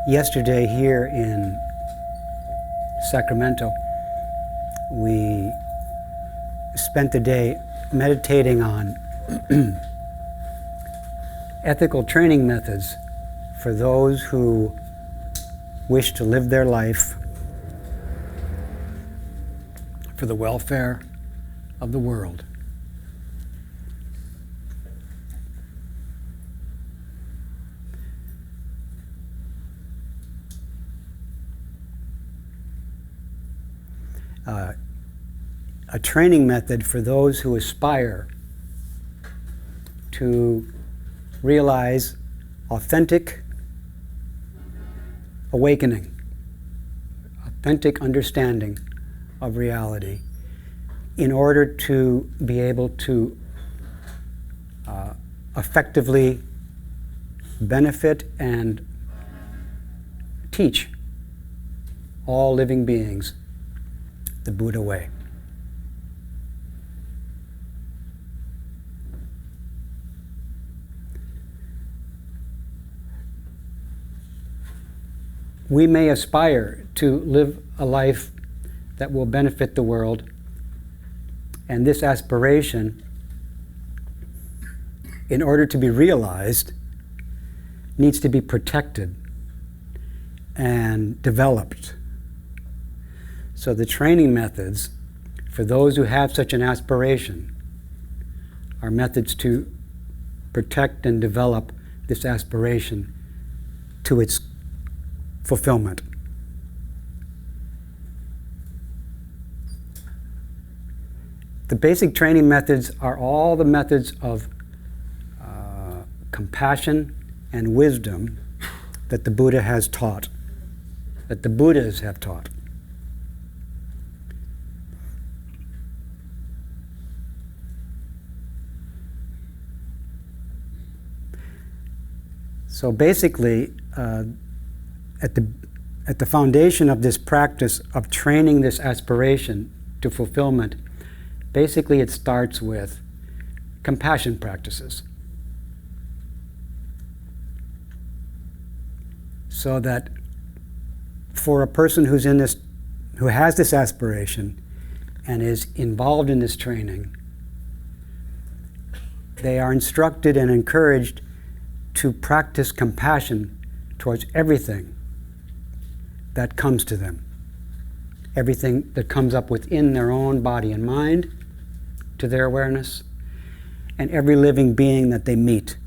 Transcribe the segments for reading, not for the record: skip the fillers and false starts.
Yesterday here in Sacramento, we spent the day meditating on ethical training methods for those who wish to live their life for the welfare of the world. A training method for those who aspire to realize authentic awakening, authentic understanding of reality, in order to be able to effectively benefit and teach all living beings the Buddha way. We may aspire to live a life that will benefit the world, and this aspiration, in order to be realized, needs to be protected and developed. So the training methods for those who have such an aspiration are methods to protect and develop this aspiration to its fulfillment. The basic training methods are all the methods of compassion and wisdom that the Buddha has taught, that the Buddhas have taught. So basically, at the foundation of this practice of training this aspiration to fulfillment, basically it starts with compassion practices. So that for a person who has this aspiration and is involved in this training, they are instructed and encouraged to practice compassion towards everything that comes to them, everything that comes up within their own body and mind to their awareness, and every living being that they meet,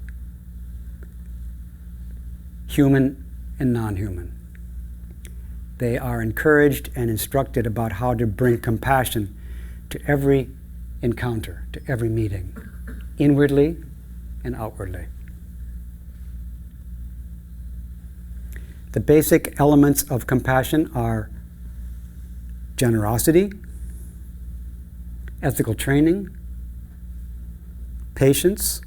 human and non-human. They are encouraged and instructed about how to bring compassion to every encounter, to every meeting, inwardly and outwardly. The basic elements of compassion are generosity, ethical training, patience,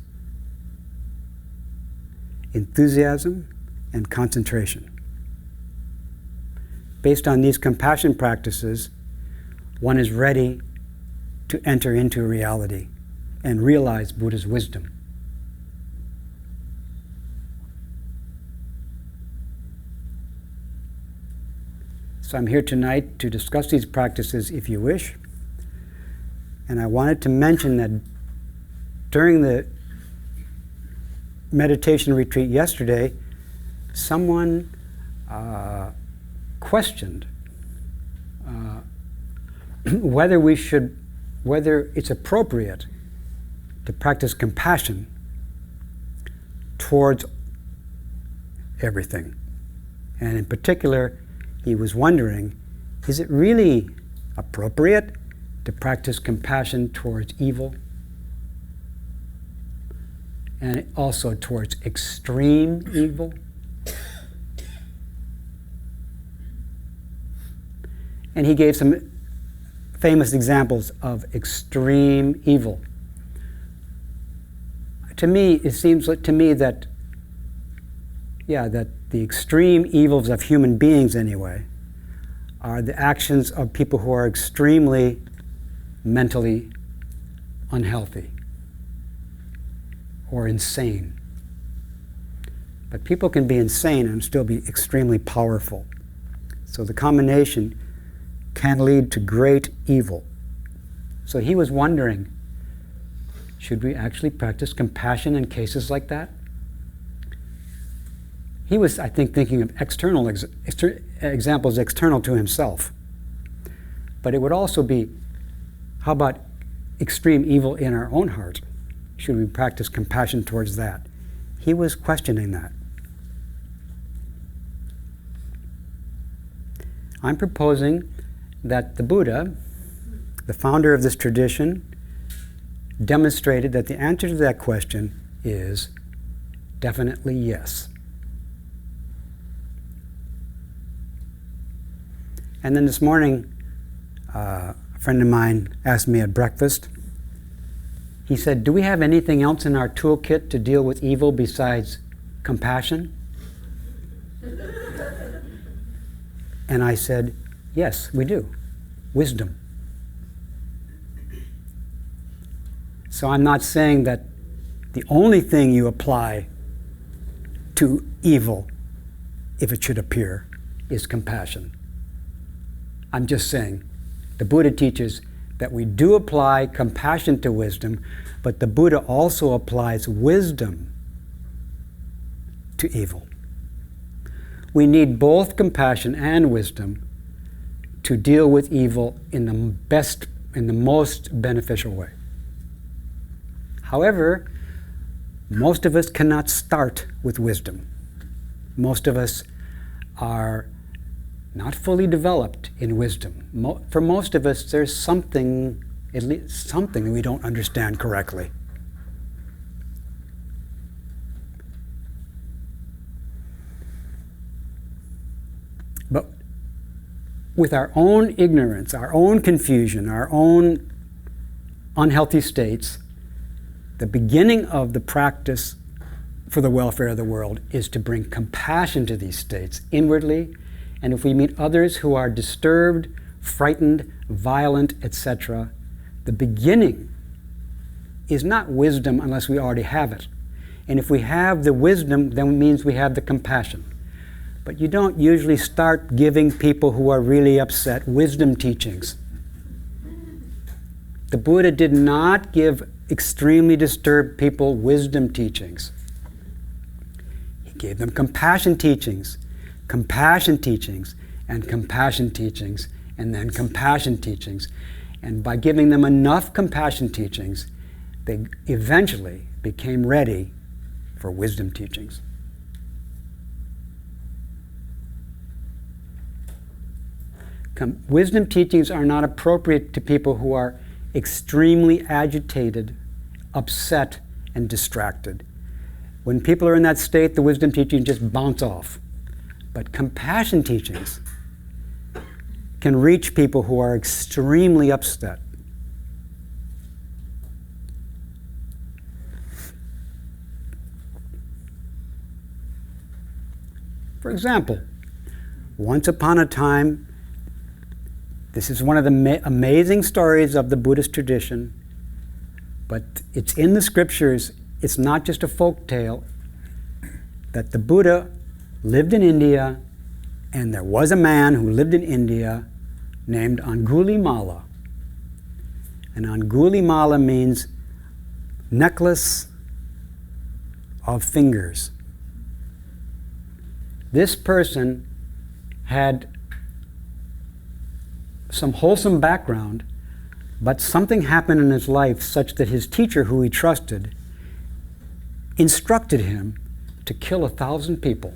enthusiasm, and concentration. Based on these compassion practices, one is ready to enter into reality and realize Buddha's wisdom. So I'm here tonight to discuss these practices if you wish. And I wanted to mention that during the meditation retreat yesterday, someone questioned whether it's appropriate to practice compassion towards everything. And in particular, he was wondering, is it really appropriate to practice compassion towards evil? And also towards extreme evil? And he gave some famous examples of extreme evil. To me, it seems to me that the extreme evils of human beings, anyway, are the actions of people who are extremely mentally unhealthy or insane. But people can be insane and still be extremely powerful. So the combination can lead to great evil. So he was wondering, should we actually practice compassion in cases like that? He was, I think, thinking of external examples external to himself. But it would also be, how about extreme evil in our own heart? Should we practice compassion towards that? He was questioning that. I'm proposing that the Buddha, the founder of this tradition, demonstrated that the answer to that question is definitely yes. And then this morning, a friend of mine asked me at breakfast, he said, do we have anything else in our toolkit to deal with evil besides compassion? And I said, yes, we do. Wisdom. So I'm not saying that the only thing you apply to evil, if it should appear, is compassion. I'm just saying the Buddha teaches that we do apply compassion to wisdom, but the Buddha also applies wisdom to evil. We need both compassion and wisdom to deal with evil in the most beneficial way. However, most of us cannot start with wisdom. Most of us are not fully developed in wisdom. For most of us, there's something, at least something we don't understand correctly. But with our own ignorance, our own confusion, our own unhealthy states, the beginning of the practice for the welfare of the world is to bring compassion to these states inwardly. And if we meet others who are disturbed, frightened, violent, etc., the beginning is not wisdom unless we already have it. And if we have the wisdom, then it means we have the compassion. But you don't usually start giving people who are really upset wisdom teachings. The Buddha did not give extremely disturbed people wisdom teachings. He gave them compassion teachings, and compassion teachings, and then compassion teachings. And by giving them enough compassion teachings, they eventually became ready for wisdom teachings. Wisdom teachings are not appropriate to people who are extremely agitated, upset, and distracted. When people are in that state, the wisdom teachings just bounce off. But compassion teachings can reach people who are extremely upset. For example, once upon a time, this is one of the amazing stories of the Buddhist tradition, but it's in the scriptures. It's not just a folk tale, that the Buddha lived in India, and there was a man who lived in India named Angulimala. And Angulimala means necklace of fingers. This person had some wholesome background, but something happened in his life such that his teacher, who he trusted, instructed him to kill 1,000 people.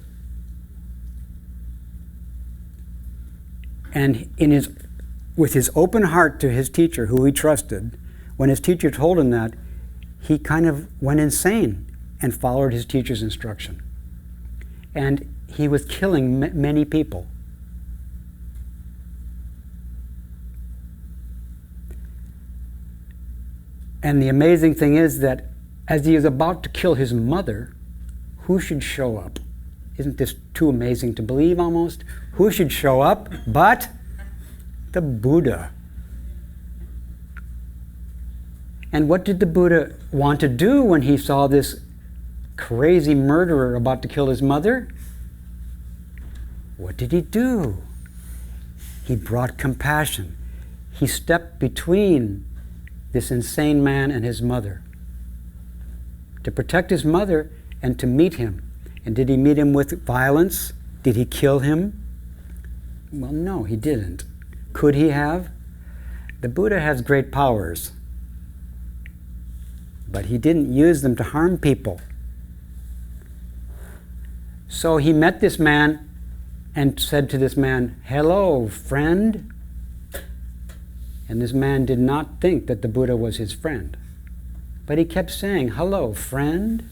And with his open heart to his teacher, who he trusted, when his teacher told him that, he kind of went insane and followed his teacher's instruction. And he was killing many people. And the amazing thing is that as he is about to kill his mother, who should show up? Isn't this too amazing to believe almost? Who should show up but the Buddha? And what did the Buddha want to do when he saw this crazy murderer about to kill his mother, what did he do? He brought compassion. He stepped between this insane man and his mother to protect his mother and to meet him. And did he meet him with violence? Did he kill him? Well, no, he didn't. Could he have? The Buddha has great powers, but he didn't use them to harm people. So he met this man and said to this man, "Hello, friend." And this man did not think that the Buddha was his friend. But he kept saying, "Hello, friend."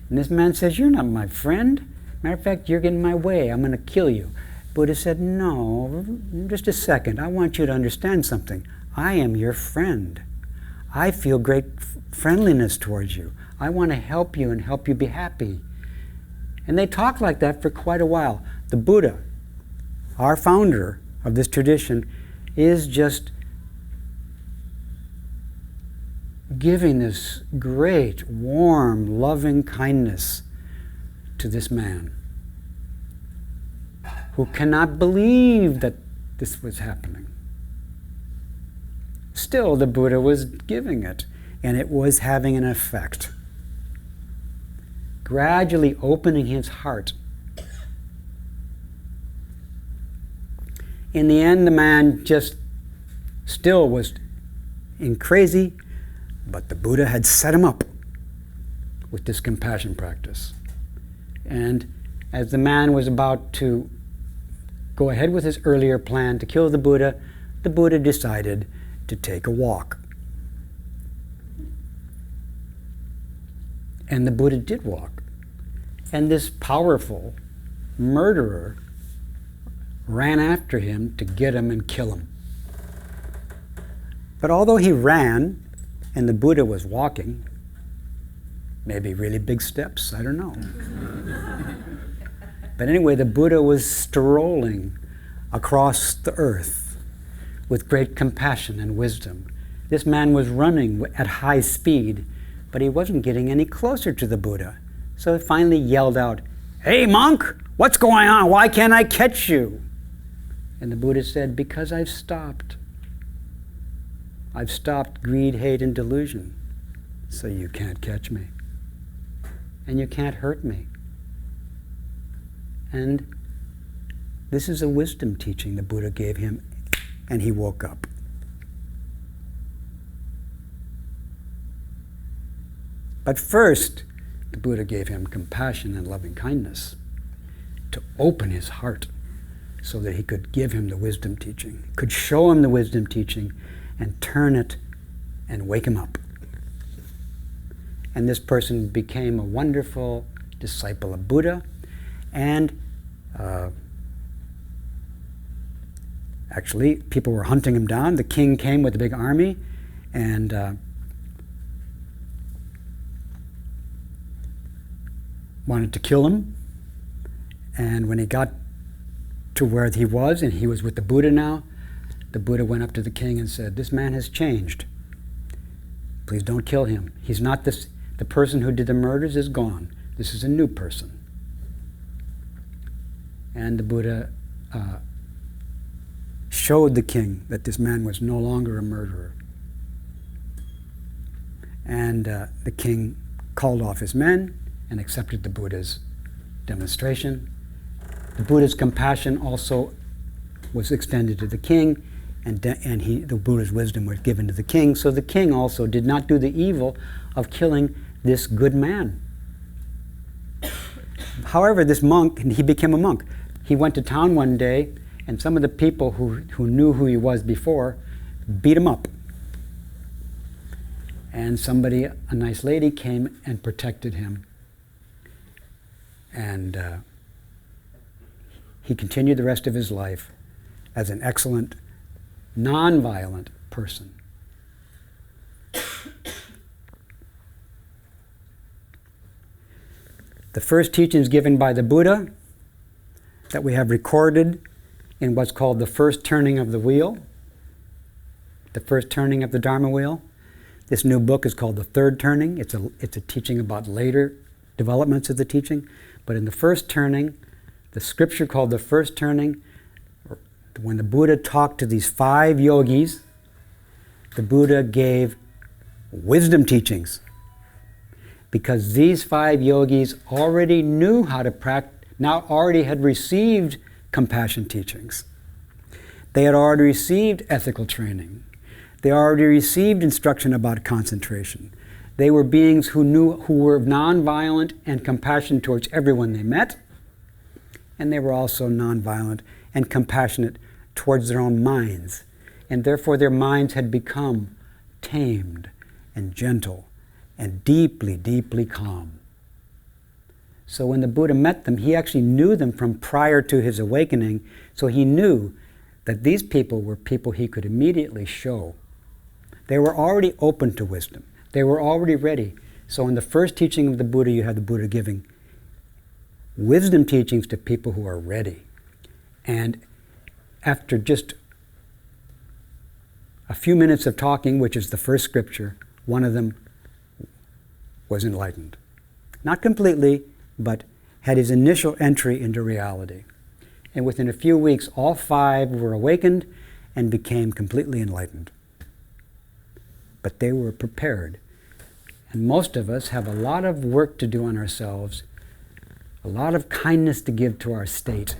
And this man says, "You're not my friend. Matter of fact, you're getting in my way. I'm going to kill you." Buddha said, "No, just a second. I want you to understand something. I am your friend. I feel great friendliness towards you. I want to help you and help you be happy." And they talked like that for quite a while. The Buddha, our founder of this tradition, is just giving this great, warm, loving kindness to this man who cannot believe that this was happening. Still, the Buddha was giving it, and it was having an effect. Gradually opening his heart. In the end, the man just still was in crazy, but the Buddha had set him up with this compassion practice. And as the man was about to go ahead with his earlier plan to kill the Buddha decided to take a walk. And the Buddha did walk. And this powerful murderer ran after him to get him and kill him. But although he ran and the Buddha was walking, maybe really big steps, I don't know. But anyway, the Buddha was strolling across the earth with great compassion and wisdom. This man was running at high speed, but he wasn't getting any closer to the Buddha. So he finally yelled out, "Hey, monk, what's going on? Why can't I catch you?" And the Buddha said, "Because I've stopped. I've stopped greed, hate, and delusion. So you can't catch me. And you can't hurt me." And this is a wisdom teaching the Buddha gave him, and he woke up. But first, the Buddha gave him compassion and loving kindness to open his heart so that he could give him the wisdom teaching, could show him the wisdom teaching and turn it and wake him up. And this person became a wonderful disciple of Buddha, and actually people were hunting him down. The king came with a big army and wanted to kill him. And when he got to where he was, and he was with the Buddha now, the Buddha went up to the king and said, "This man has changed. Please don't kill him. He's not this, the person who did the murders is gone. This is a new person." And the Buddha showed the king that this man was no longer a murderer. And the king called off his men and accepted the Buddha's demonstration. The Buddha's compassion also was extended to the king, and the Buddha's wisdom was given to the king. So the king also did not do the evil of killing this good man. However, this monk, he became a monk. He went to town one day, and some of the people who knew who he was before beat him up. And somebody, a nice lady, came and protected him. And he continued the rest of his life as an excellent, non-violent person. The first teachings given by the Buddha that we have recorded in what's called the first turning of the wheel, the first turning of the Dharma wheel, This new book is called The Third Turning. It's a teaching about later developments of the teaching. But in the first turning, the scripture called The First Turning, when the Buddha talked to these 5 yogis, the Buddha gave wisdom teachings. Because these 5 yogis already knew how to practice, now already had received compassion teachings. They had already received ethical training. They already received instruction about concentration. They were beings who were nonviolent and compassionate towards everyone they met, and they were also nonviolent and compassionate towards their own minds. And therefore their minds had become tamed and gentle and deeply, deeply calm. So when the Buddha met them, he actually knew them from prior to his awakening, so he knew that these people were people he could immediately show. They were already open to wisdom. They were already ready. So in the first teaching of the Buddha, you had the Buddha giving wisdom teachings to people who are ready. And after just a few minutes of talking, which is the first scripture, one of them was enlightened. Not completely, but had his initial entry into reality. And within a few weeks, all 5 were awakened and became completely enlightened. But they were prepared. And most of us have a lot of work to do on ourselves, a lot of kindness to give to our state,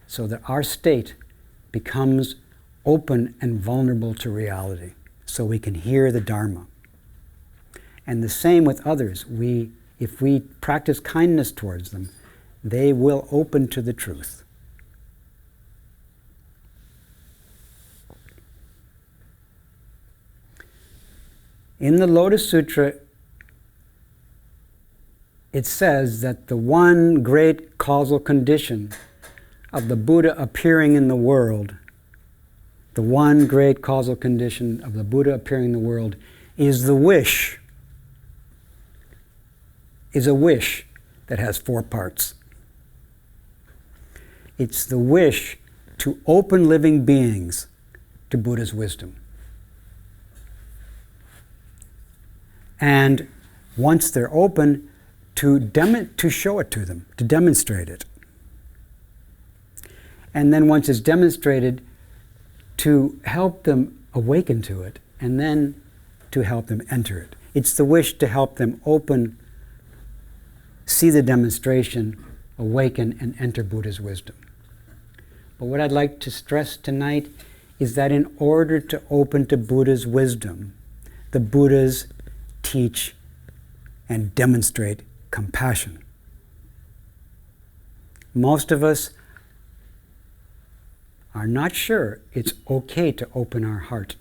so that our state becomes open and vulnerable to reality, so we can hear the Dharma. And the same with others. If we practice kindness towards them, they will open to the truth. In the Lotus Sutra, it says that the one great causal condition of the Buddha appearing in the world, the one great causal condition of the Buddha appearing in the world is the wish, is a wish that has 4 parts. It's the wish to open living beings to Buddha's wisdom. And once they're open, to show it to them, to demonstrate it. And then once it's demonstrated, to help them awaken to it, and then to help them enter it. It's the wish to help them open, see the demonstration, awaken, and enter Buddha's wisdom. But what I'd like to stress tonight is that in order to open to Buddha's wisdom, the Buddhas teach and demonstrate compassion. Most of us are not sure it's okay to open our heart,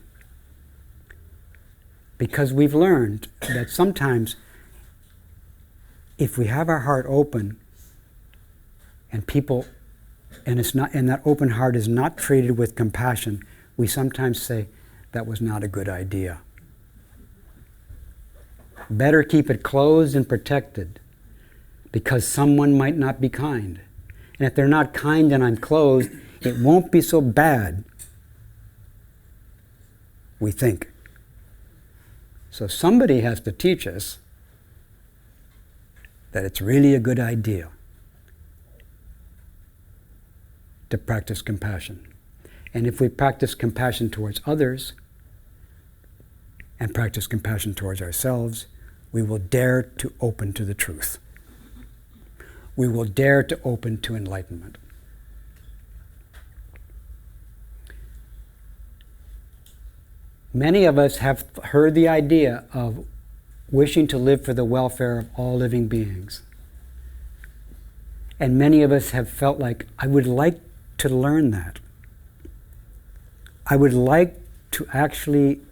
because we've learned that sometimes if we have our heart open and that open heart is not treated with compassion, we sometimes say that was not a good idea. Better keep it closed and protected, because someone might not be kind. And if they're not kind and I'm closed, it won't be so bad, we think. So somebody has to teach us that it's really a good idea to practice compassion. And if we practice compassion towards others and practice compassion towards ourselves, we will dare to open to the truth. We will dare to open to enlightenment. Many of us have heard the idea of wishing to live for the welfare of all living beings. And many of us have felt like, I would like to learn that. I would like to actually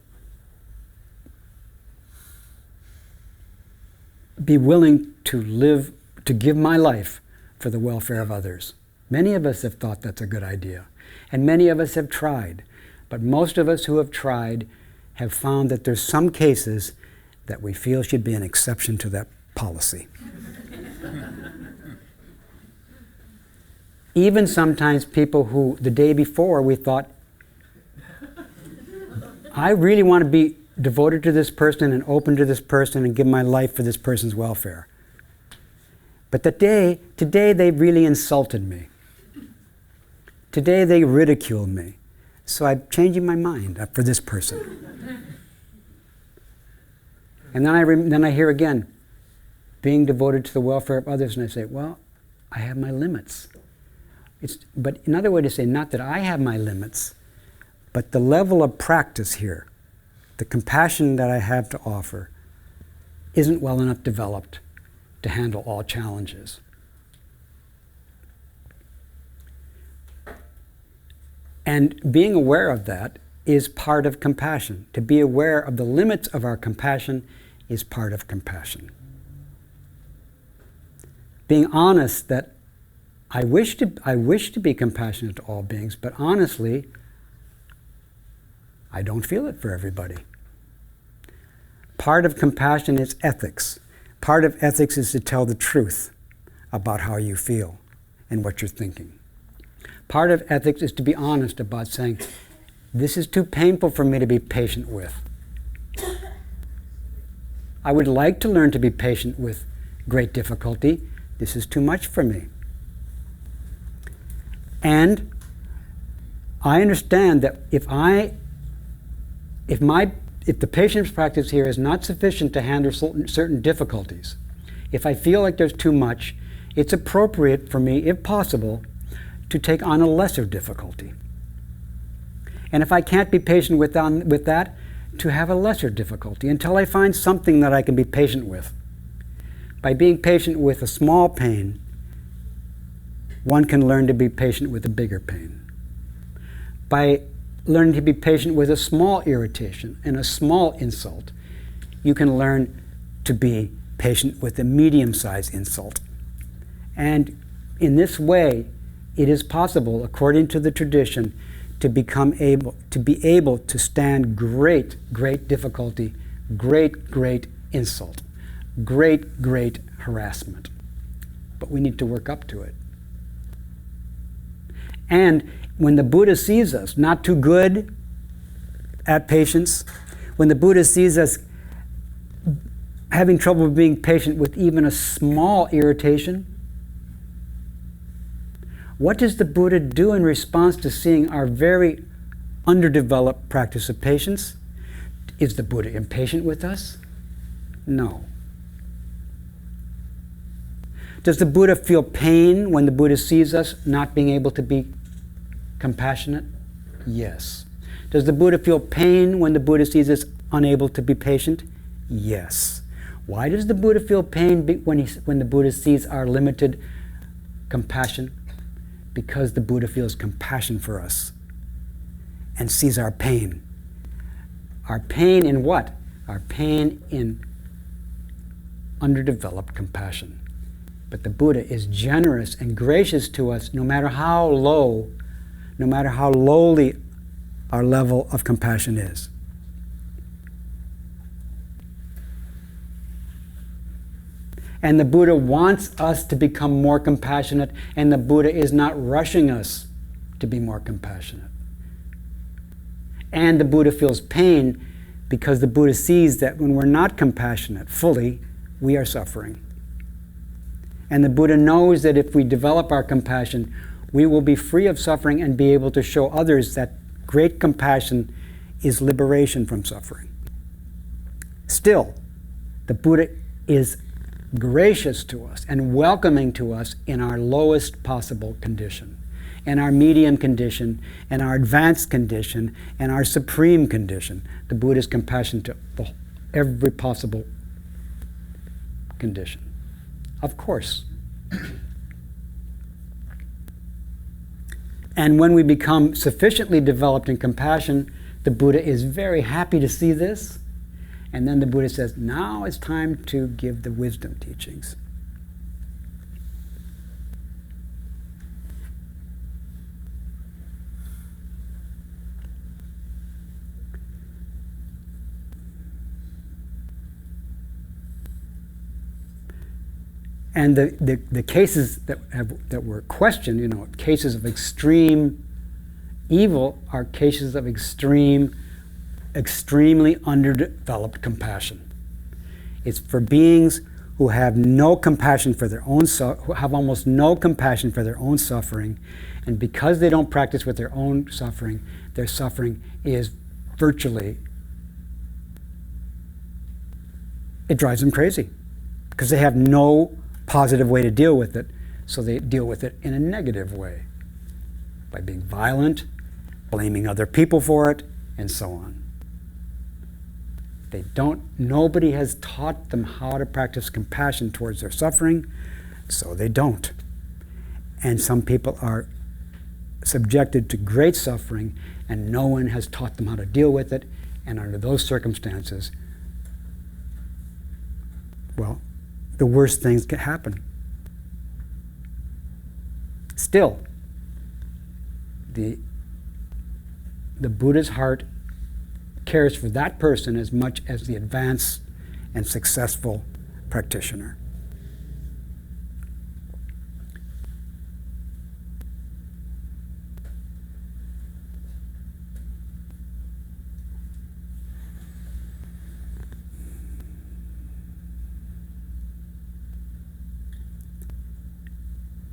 be willing to live, to give my life for the welfare of others. Many of us have thought that's a good idea. And many of us have tried. But most of us who have tried have found that there's some cases that we feel should be an exception to that policy. Even sometimes people who, the day before, we thought, I really want to be devoted to this person and open to this person and give my life for this person's welfare. But today they really insulted me. Today they ridiculed me. So I'm changing my mind for this person. And then I hear again, being devoted to the welfare of others, and I say, well, I have my limits. But another way to say, not that I have my limits, but the level of practice here, the compassion that I have to offer, isn't well enough developed to handle all challenges. And being aware of that is part of compassion. To be aware of the limits of our compassion is part of compassion. Being honest that I wish to be compassionate to all beings, but honestly, I don't feel it for everybody. Part of compassion is ethics. Part of ethics is to tell the truth about how you feel and what you're thinking. Part of ethics is to be honest about saying, this is too painful for me to be patient with. I would like to learn to be patient with great difficulty. This is too much for me. And I understand that if the patience practice here is not sufficient to handle certain difficulties, if I feel like there's too much, it's appropriate for me, if possible, to take on a lesser difficulty. And if I can't be patient with that, to have a lesser difficulty until I find something that I can be patient with. By being patient with a small pain, one can learn to be patient with a bigger pain. By learning to be patient with a small irritation and a small insult, you can learn to be patient with a medium-sized insult. And in this way, it is possible, according to the tradition, to be able to stand great difficulty, great insult, great harassment. But we need to work up to it. And when the Buddha sees us not too good at patience, when the Buddha sees us having trouble being patient with even a small irritation, what does the Buddha do in response to seeing our very underdeveloped practice of patience? Is the Buddha impatient with us? No. Does the Buddha feel pain when the Buddha sees us not being able to be compassionate? Yes. Does the Buddha feel pain when the Buddha sees us unable to be patient? Yes. Why does the Buddha feel pain when the Buddha sees our limited compassion? Because the Buddha feels compassion for us and sees our pain. Our pain in what? Our pain in underdeveloped compassion. But the Buddha is generous and gracious to us no matter how lowly our level of compassion is. And the Buddha wants us to become more compassionate, and the Buddha is not rushing us to be more compassionate. And the Buddha feels pain because the Buddha sees that when we're not compassionate fully, we are suffering. And the Buddha knows that if we develop our compassion, we will be free of suffering and be able to show others that great compassion is liberation from suffering. Still, the Buddha is gracious to us and welcoming to us in our lowest possible condition, in our medium condition, in our advanced condition, and our supreme condition. The Buddha's compassion to every possible condition. Of course. And when we become sufficiently developed in compassion, the Buddha is very happy to see this. And then the Buddha says, now it's time to give the wisdom teachings. And the cases that were questioned, cases of extreme evil are cases of extreme extremely underdeveloped compassion. It's for beings who have no compassion for their own who have almost no compassion for their own suffering, and because they don't practice with their own suffering, their suffering is virtually, it drives them crazy because they have no positive way to deal with it, so they deal with it in a negative way by being violent, blaming other people for it, and so on. Nobody has taught them how to practice compassion towards their suffering, so they don't. And some people are subjected to great suffering, and no one has taught them how to deal with it, and under those circumstances, well, the worst things can happen. Still, the Buddha's heart cares for that person as much as the advanced and successful practitioner.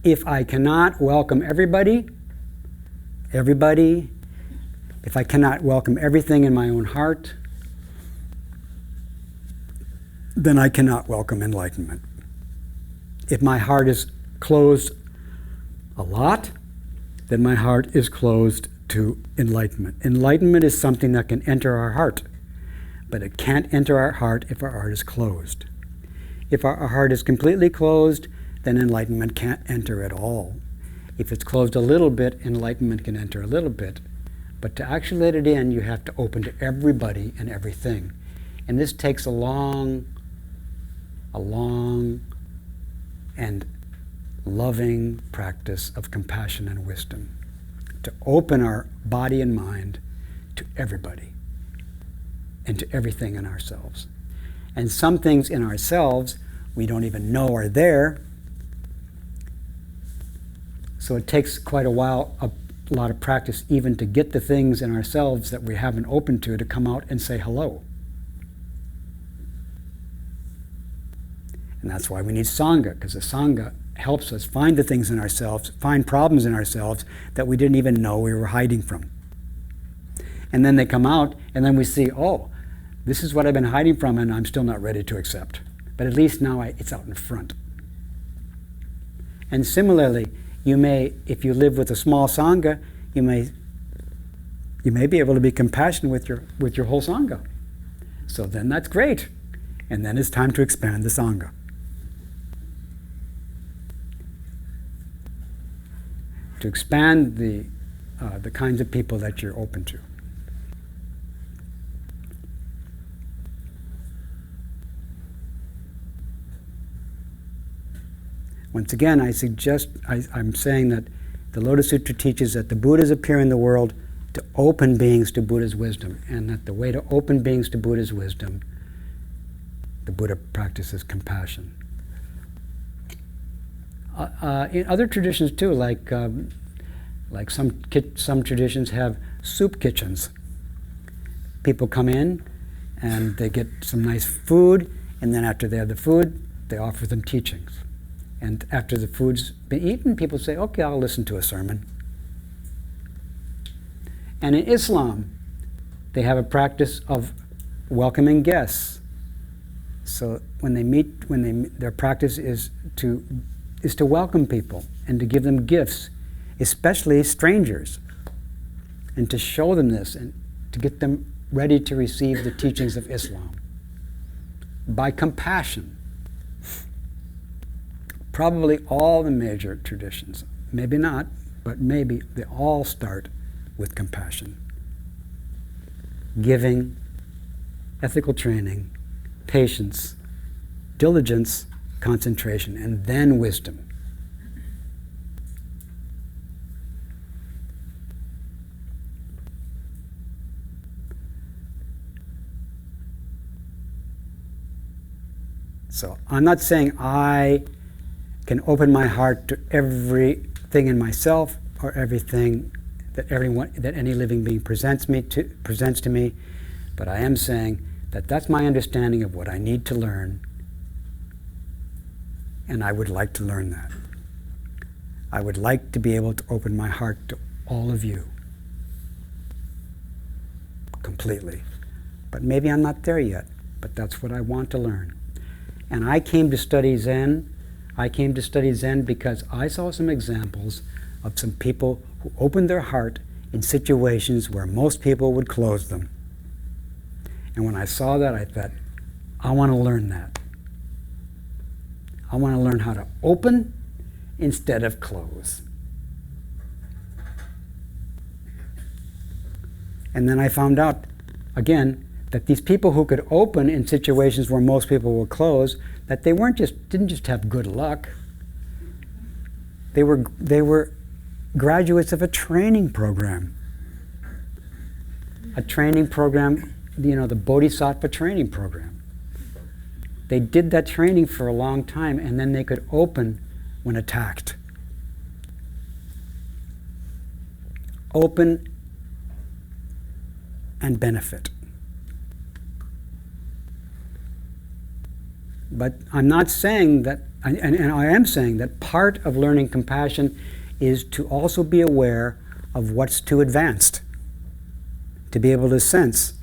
If I cannot welcome everybody, if I cannot welcome everything in my own heart, then I cannot welcome enlightenment. If my heart is closed a lot, then my heart is closed to enlightenment. Enlightenment is something that can enter our heart, but it can't enter our heart if our heart is closed. If our heart is completely closed, then enlightenment can't enter at all. If it's closed a little bit, enlightenment can enter a little bit. But to actually let it in, you have to open to everybody and everything. And this takes a long and loving practice of compassion and wisdom to open our body and mind to everybody and to everything in ourselves. And some things in ourselves we don't even know are there. So it takes quite a while, a lot of practice even to get the things in ourselves that we haven't opened to come out and say hello. And that's why we need Sangha, because the Sangha helps us find the things in ourselves, find problems in ourselves that we didn't even know we were hiding from. And then they come out, and then we see, oh, this is what I've been hiding from, and I'm still not ready to accept. But at least now it's out in front. And similarly, you may, if you live with a small Sangha, you may be able to be compassionate with your whole Sangha. So then that's great. And then it's time to expand the Sangha. To expand the kinds of people that you're open to. Once again, I'm saying that the Lotus Sutra teaches that the Buddhas appear in the world to open beings to Buddha's wisdom, and that the way to open beings to Buddha's wisdom, the Buddha practices compassion. In other traditions too, like some traditions have soup kitchens. People come in and they get some nice food, and then after they have the food, they offer them teachings. And after the food's been eaten, people say, okay, I'll listen to a sermon. And in Islam, they have a practice of welcoming guests. So their practice is to welcome people and to give them gifts, especially strangers, and to show them this and to get them ready to receive the teachings of Islam by compassion. Probably all the major traditions, maybe not, but maybe they all start with compassion. Giving, ethical training, patience, diligence, concentration, and then wisdom. So I'm not saying I can open my heart to everything in myself or everything that any living being presents to me, But I am saying that that's my understanding of what I need to learn, and I would like to learn that. I would like to be able to open my heart to all of you completely. But maybe I'm not there yet, but that's what I want to learn. And I came to study Zen. I came to study Zen because I saw some examples of some people who opened their heart in situations where most people would close them. And when I saw that, I thought, I want to learn that. I want to learn how to open instead of close. And then I found out, again, that these people who could open in situations where most people would close, that they didn't just have good luck. They were graduates of a training program. A training program, the bodhisattva training program. They did that training for a long time, and then they could open when attacked. Open and benefit. But I'm not saying that, and I am saying that part of learning compassion is to also be aware of what's too advanced. To be able to sense,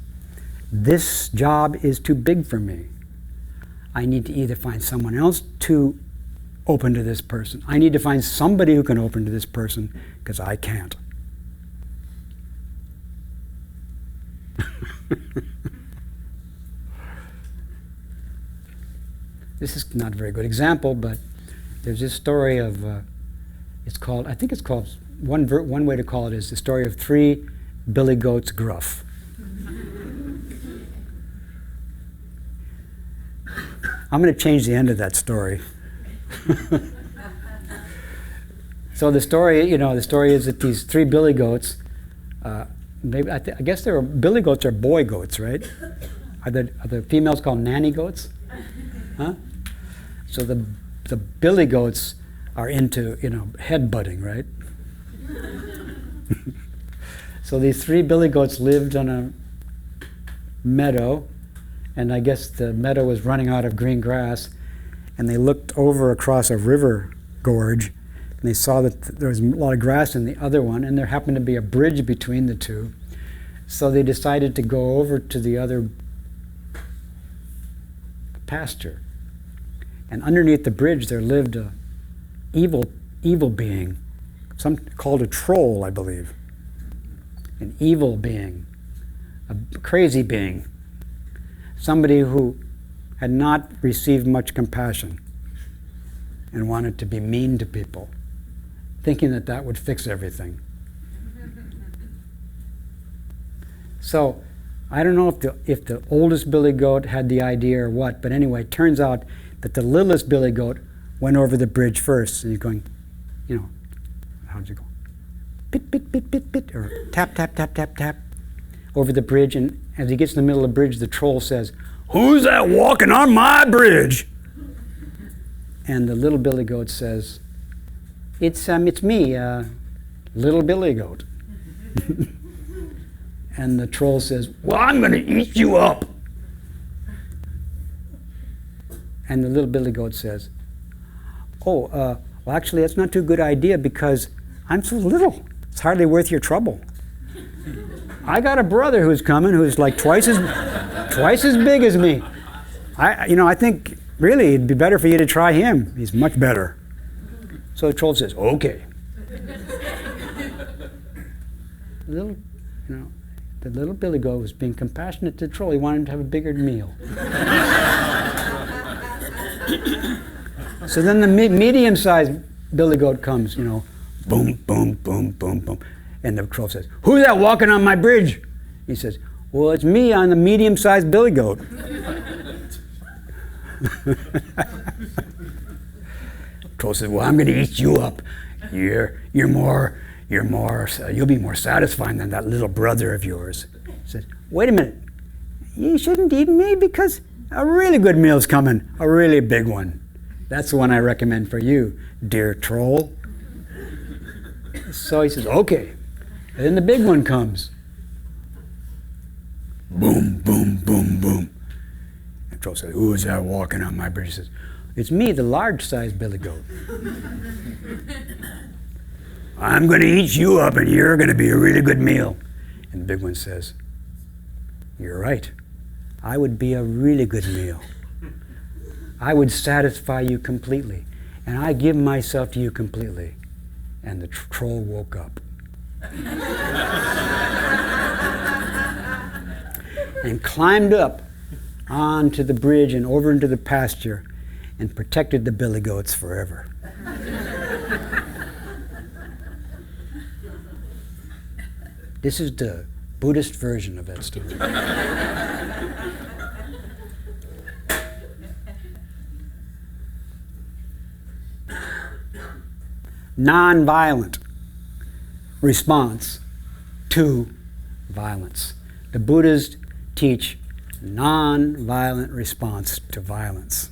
this job is too big for me. I need to either find someone else to open to this person. I need to find somebody who can open to this person, because I can't. This is not a very good example, but there's this story of, I think it's called, one way to call it is the story of 3 billy goats gruff. I'm going to change the end of that story. So the story is that these 3 billy goats, I guess billy goats are boy goats, right? Are the females called nanny goats? Huh? So the billy goats are into, headbutting, right? So these 3 billy goats lived on a meadow, and I guess the meadow was running out of green grass, and they looked over across a river gorge, and they saw that there was a lot of grass in the other one, and there happened to be a bridge between the two. So they decided to go over to the other pasture. And underneath the bridge there lived a evil being, called a troll, I believe. An evil being, a crazy being, somebody who had not received much compassion and wanted to be mean to people, thinking that that would fix everything. So I don't know if the oldest billy goat had the idea or what, but anyway, it turns out that the littlest billy goat went over the bridge first, and he's going, how does it go? Pit, pit, pit, pit, pit, or tap, tap, tap, tap, tap, over the bridge, and as he gets in the middle of the bridge, the troll says, "Who's that walking on my bridge?" And the little billy goat says, It's me, little billy goat." And the troll says, "Well, I'm going to eat you up." And the little billy goat says, well, actually, that's not too good idea because I'm so little. It's hardly worth your trouble. I got a brother who's coming who's like twice as big as me. I think really it'd be better for you to try him. He's much better. So the troll says, "Okay." The little billy goat was being compassionate to the troll. He wanted him to have a bigger meal. So then the medium-sized billy goat comes, boom, boom, boom, boom, boom. And the troll says, "Who's that walking on my bridge?" He says, "Well, it's me on the medium-sized billy goat." Troll says, "Well, I'm going to eat you up. You'll be more satisfying than that little brother of yours." He says, "Wait a minute. You shouldn't eat me because a really good meal's coming, a really big one. That's the one I recommend for you, dear troll." So he says, "Okay." And then the big one comes. Boom, boom, boom, boom. And Troll says, who is that walking on my bridge? He says, it's me, the large-sized billy goat. I'm going to eat you up and you're going to be a really good meal. And the big one says, you're right. I would be a really good meal. I would satisfy you completely. And I give myself to you completely. And the troll woke up. And climbed up onto the bridge and over into the pasture and protected the billy goats forever. This is the Buddhist version of that story. Non-violent response to violence. The Buddhists teach non-violent response to violence.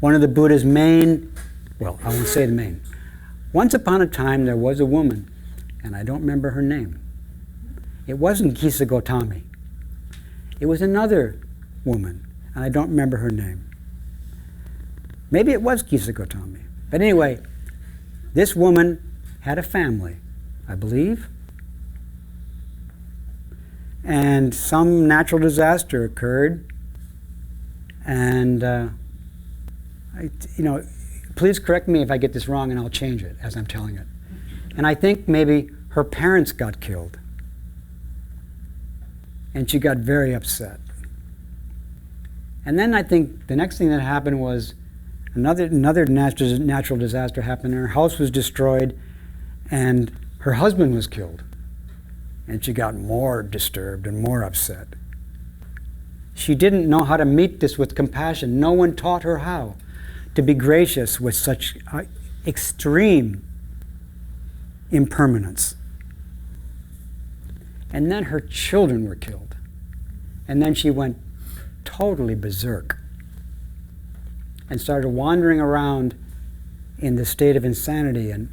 One of the Buddha's main, well, I won't say the main. Once upon a time there was a woman, and I don't remember her name. It wasn't Kisa Gotami. It was another woman, and I don't remember her name. Maybe it was Kisa Gotami. But anyway, this woman had a family, I believe, and some natural disaster occurred, and please correct me if I get this wrong and I'll change it as I'm telling it. And I think maybe her parents got killed, and she got very upset. And then I think the next thing that happened was another natural disaster happened, and her house was destroyed, and her husband was killed. And she got more disturbed and more upset. She didn't know how to meet this with compassion. No one taught her how to be gracious with such extreme impermanence. And then her children were killed. And then she went totally berserk and started wandering around in the state of insanity, and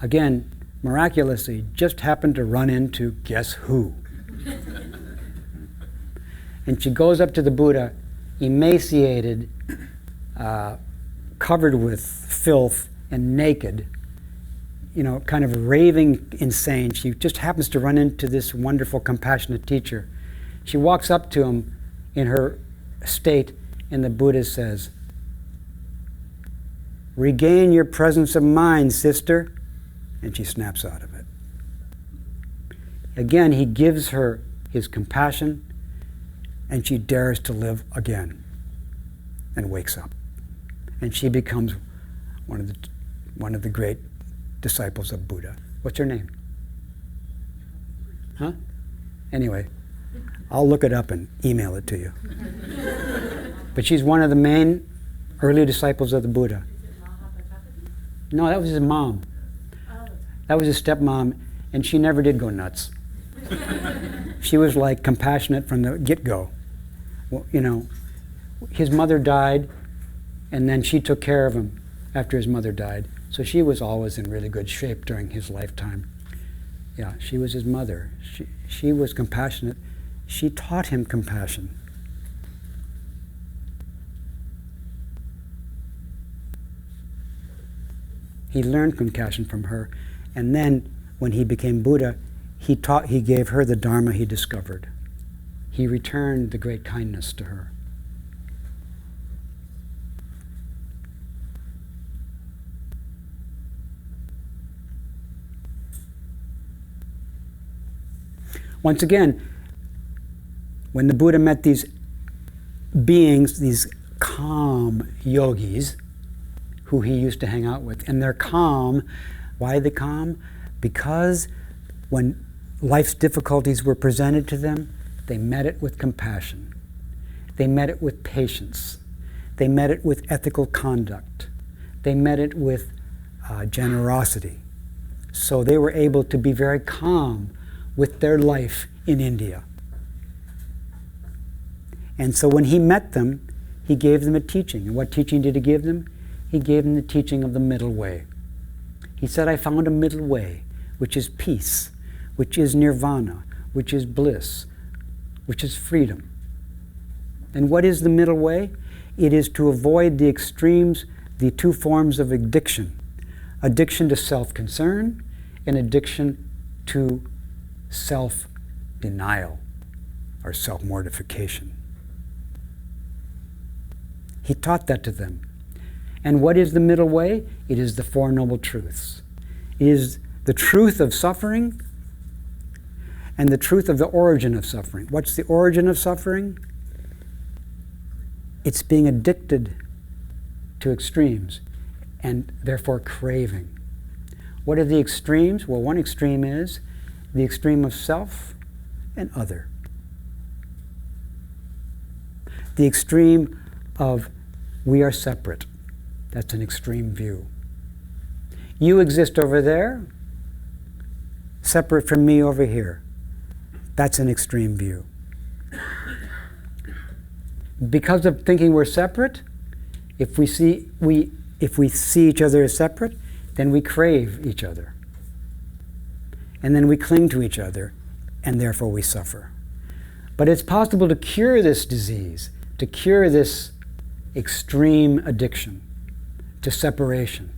again, miraculously, just happened to run into guess who. And she goes up to the Buddha, emaciated, covered with filth and naked, kind of raving insane. She just happens to run into this wonderful, compassionate teacher. She walks up to him in her state, and the Buddha says, "Regain your presence of mind, sister." And she snaps out of it. Again, he gives her his compassion, and she dares to live again and wakes up. And she becomes one of the great disciples of Buddha. What's her name? Huh? Anyway, I'll look it up and email it to you. But she's one of the main early disciples of the Buddha. No, that was his mom. That was his stepmom, and she never did go nuts. She was like compassionate from the get-go. Well, his mother died, and then she took care of him after his mother died. So she was always in really good shape during his lifetime. Yeah, she was his mother. She was compassionate. She taught him compassion. He learned compassion from her, and then when he became Buddha, he gave her the Dharma he discovered. He returned the great kindness to her. Once again, when the Buddha met these beings, these calm yogis, who he used to hang out with, and they're calm. Why are they calm? Because when life's difficulties were presented to them, they met it with compassion. They met it with patience. They met it with ethical conduct. They met it with generosity. So they were able to be very calm with their life in India. And so when he met them, he gave them a teaching. And what teaching did he give them? He gave them the teaching of the middle way. He said, I found a middle way, which is peace, which is nirvana, which is bliss, which is freedom. And what is the middle way? It is to avoid the extremes, the two forms of addiction. Addiction to self-concern and addiction to self-denial or self-mortification. He taught that to them. And what is the middle way? It is the Four Noble Truths. It is the truth of suffering and the truth of the origin of suffering. What's the origin of suffering? It's being addicted to extremes and therefore craving. What are the extremes? Well, one extreme is the extreme of self and other. The extreme of we are separate. That's an extreme view. You exist over there, separate from me over here. That's an extreme view. Because of thinking we're separate, if we see each other as separate, then we crave each other. And then we cling to each other, and therefore we suffer. But it's possible to cure this disease, to cure this extreme addiction to separation.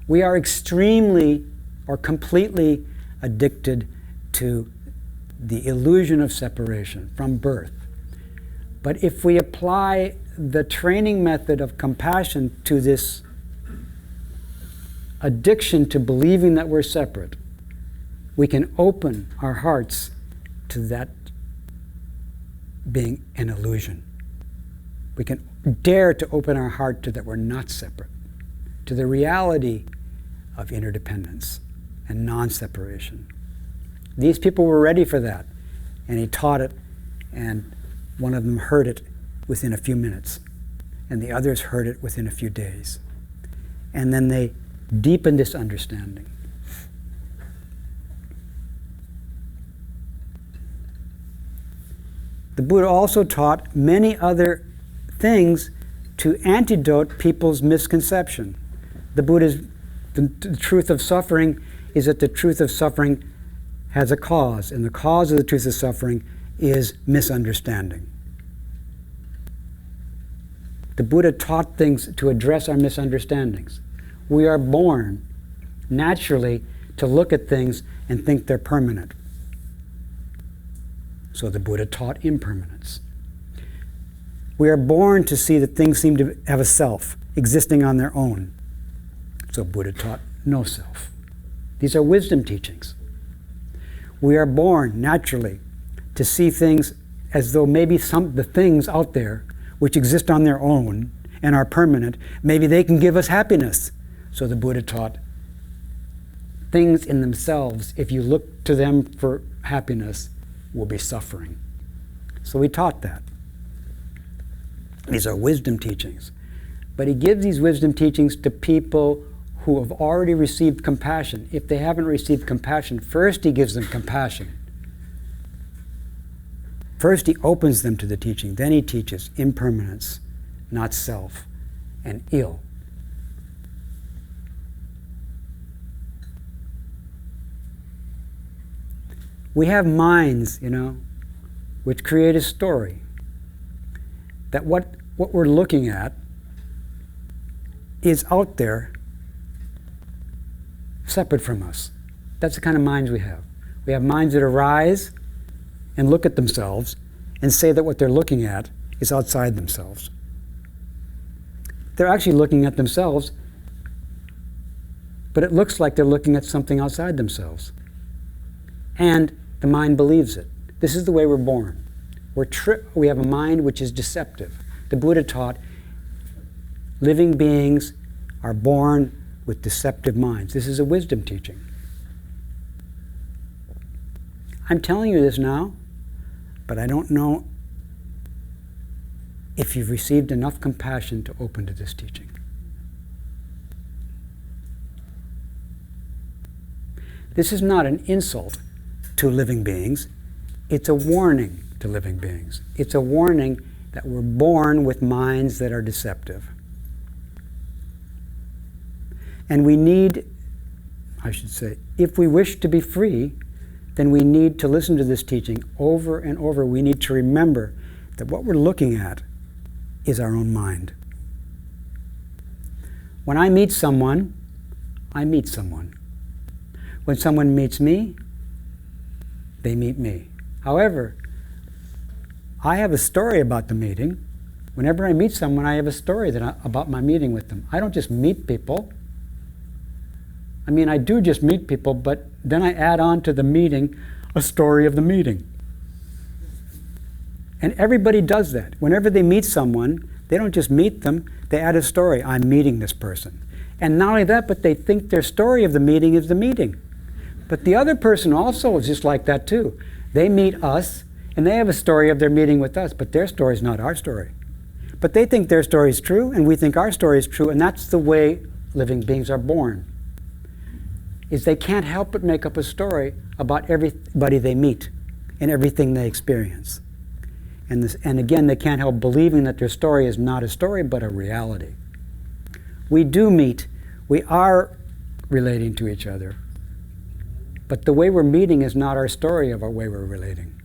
We are extremely or completely addicted to the illusion of separation from birth. But if we apply the training method of compassion to this addiction to believing that we're separate, we can open our hearts to that being an illusion. We can dare to open our heart to that we're not separate, to the reality of interdependence and non-separation. These people were ready for that, and he taught it, and one of them heard it within a few minutes, and the others heard it within a few days. And then they deepened this understanding. The Buddha also taught many other things to antidote people's misconception. The truth of suffering is that the truth of suffering has a cause, and the cause of the truth of suffering is misunderstanding. The Buddha taught things to address our misunderstandings. We are born naturally to look at things and think they're permanent. So the Buddha taught impermanence. We are born to see that things seem to have a self, existing on their own. So Buddha taught no self. These are wisdom teachings. We are born naturally to see things as though maybe the things out there which exist on their own and are permanent, maybe they can give us happiness. So the Buddha taught things in themselves, if you look to them for happiness, will be suffering. So he taught that. These are wisdom teachings. But he gives these wisdom teachings to people who have already received compassion. If they haven't received compassion, first he gives them compassion. First he opens them to the teaching. Then he teaches impermanence, not self, and ill. We have minds, which create a story. That what we're looking at is out there separate from us. That's the kind of minds we have. We have minds that arise and look at themselves and say that what they're looking at is outside themselves. They're actually looking at themselves, but it looks like they're looking at something outside themselves. And the mind believes it. This is the way we're born. We have a mind which is deceptive. The Buddha taught living beings are born with deceptive minds. This is a wisdom teaching. I'm telling you this now, but I don't know if you've received enough compassion to open to this teaching. This is not an insult to living beings. It's a warning to living beings. It's a warning that we're born with minds that are deceptive. And we need, if we wish to be free, then we need to listen to this teaching over and over. We need to remember that what we're looking at is our own mind. When I meet someone, I meet someone. When someone meets me, they meet me. However, I have a story about the meeting. Whenever I meet someone, I have a story about my meeting with them. I don't just meet people. I mean, I do just meet people, but then I add on to the meeting a story of the meeting. And everybody does that. Whenever they meet someone, they don't just meet them, they add a story. I'm meeting this person. And not only that, but they think their story of the meeting is the meeting. But the other person also is just like that too. They meet us, and they have a story of their meeting with us, but their story is not our story. But they think their story is true, and we think our story is true, and that's the way living beings are born. Is they can't help but make up a story about everybody they meet and everything they experience. And again, they can't help believing that their story is not a story, but a reality. We do meet. We are relating to each other. But the way we're meeting is not our story of our way we're relating.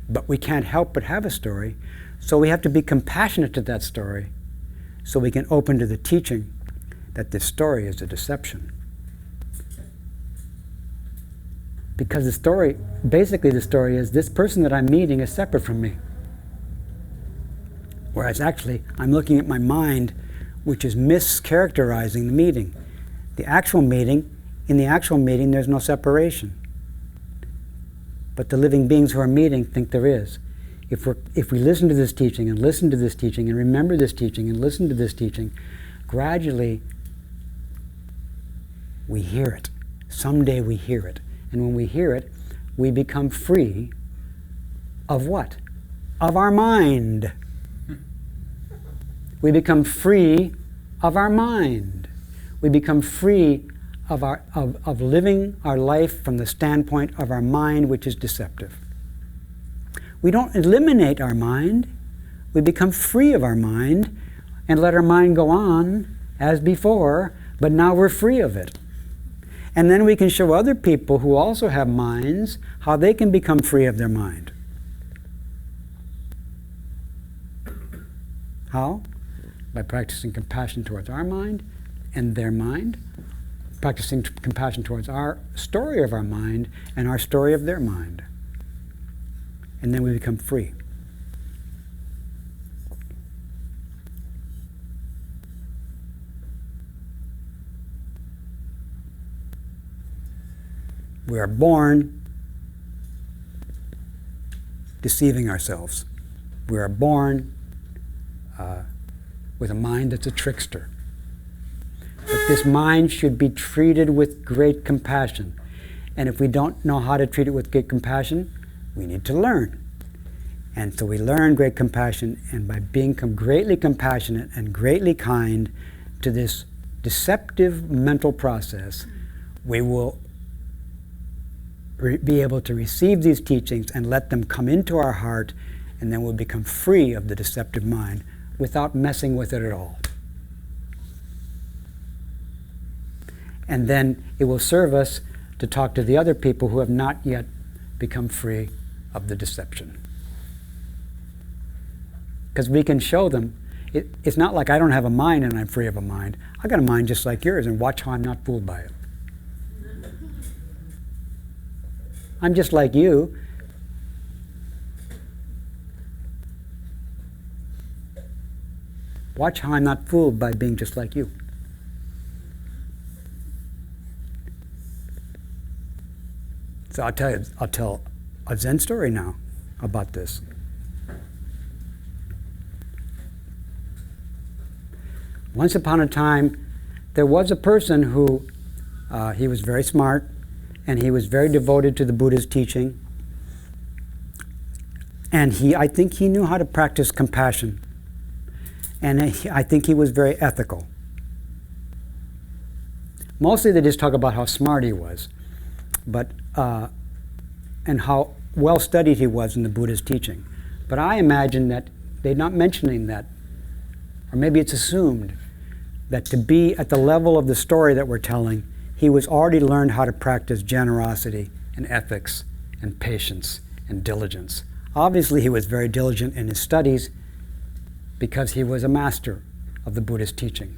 But we can't help but have a story, so we have to be compassionate to that story so we can open to the teaching that this story is a deception. Because the story, basically the story is this person that I'm meeting is separate from me. Whereas actually, I'm looking at my mind, which is mischaracterizing the meeting. In the actual meeting, there's no separation. But the living beings who are meeting think there is. If we listen to this teaching and listen to this teaching and remember this teaching and listen to this teaching, gradually we hear it. Someday we hear it. And when we hear it, we become free of what? Of our mind. We become free of our mind. We become free of living our life from the standpoint of our mind, which is deceptive. We don't eliminate our mind. We become free of our mind and let our mind go on as before, but now we're free of it. And then we can show other people who also have minds how they can become free of their mind. How? By practicing compassion towards our mind and their mind, practicing compassion towards our story of our mind and our story of their mind. And then we become free. We are born deceiving ourselves. We are born with a mind that's a trickster. But this mind should be treated with great compassion. And if we don't know how to treat it with great compassion, we need to learn. And so we learn great compassion, and by being greatly compassionate and greatly kind to this deceptive mental process, we will be able to receive these teachings and let them come into our heart, and then we'll become free of the deceptive mind without messing with it at all. And then it will serve us to talk to the other people who have not yet become free of the deception. Because we can show them, it's not like I don't have a mind and I'm free of a mind. I got a mind just like yours, and watch how I'm not fooled by it. I'm just like you. Watch how I'm not fooled by being just like you. So I'll tell a Zen story now about this. Once upon a time, there was a person who, he was very smart, and he was very devoted to the Buddha's teaching. And I think he knew how to practice compassion. And I think he was very ethical. Mostly they just talk about how smart he was, but and how well studied he was in the Buddha's teaching. But I imagine that they're not mentioning that, or maybe it's assumed, that to be at the level of the story that we're telling, he was already learned how to practice generosity and ethics and patience and diligence. Obviously, he was very diligent in his studies because he was a master of the Buddhist teaching.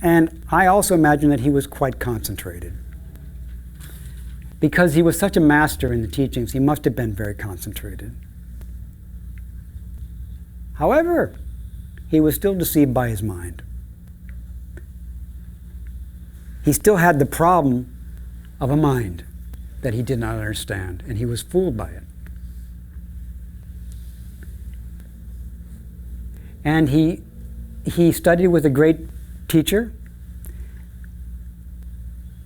And I also imagine that he was quite concentrated. Because he was such a master in the teachings, he must have been very concentrated. However, he was still deceived by his mind. He still had the problem of a mind that he did not understand, and he was fooled by it. And he studied with a great teacher,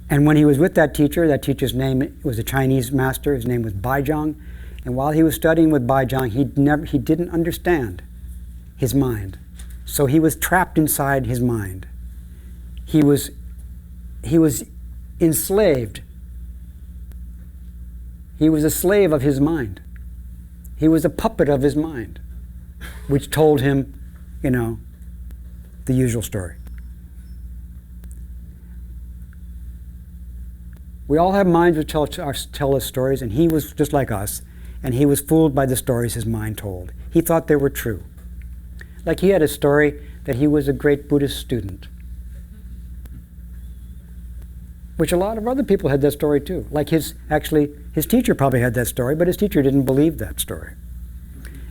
and when he was with that teacher's name was a Chinese master, his name was Baizhang, and while he was studying with Baizhang, he didn't understand his mind. So he was trapped inside his mind. He was enslaved. He was a slave of his mind. He was a puppet of his mind, which told him, the usual story. We all have minds which tell us stories, and he was just like us, and he was fooled by the stories his mind told. He thought they were true. Like he had a story that he was a great Buddhist student, which a lot of other people had that story too. Like his teacher probably had that story, but his teacher didn't believe that story.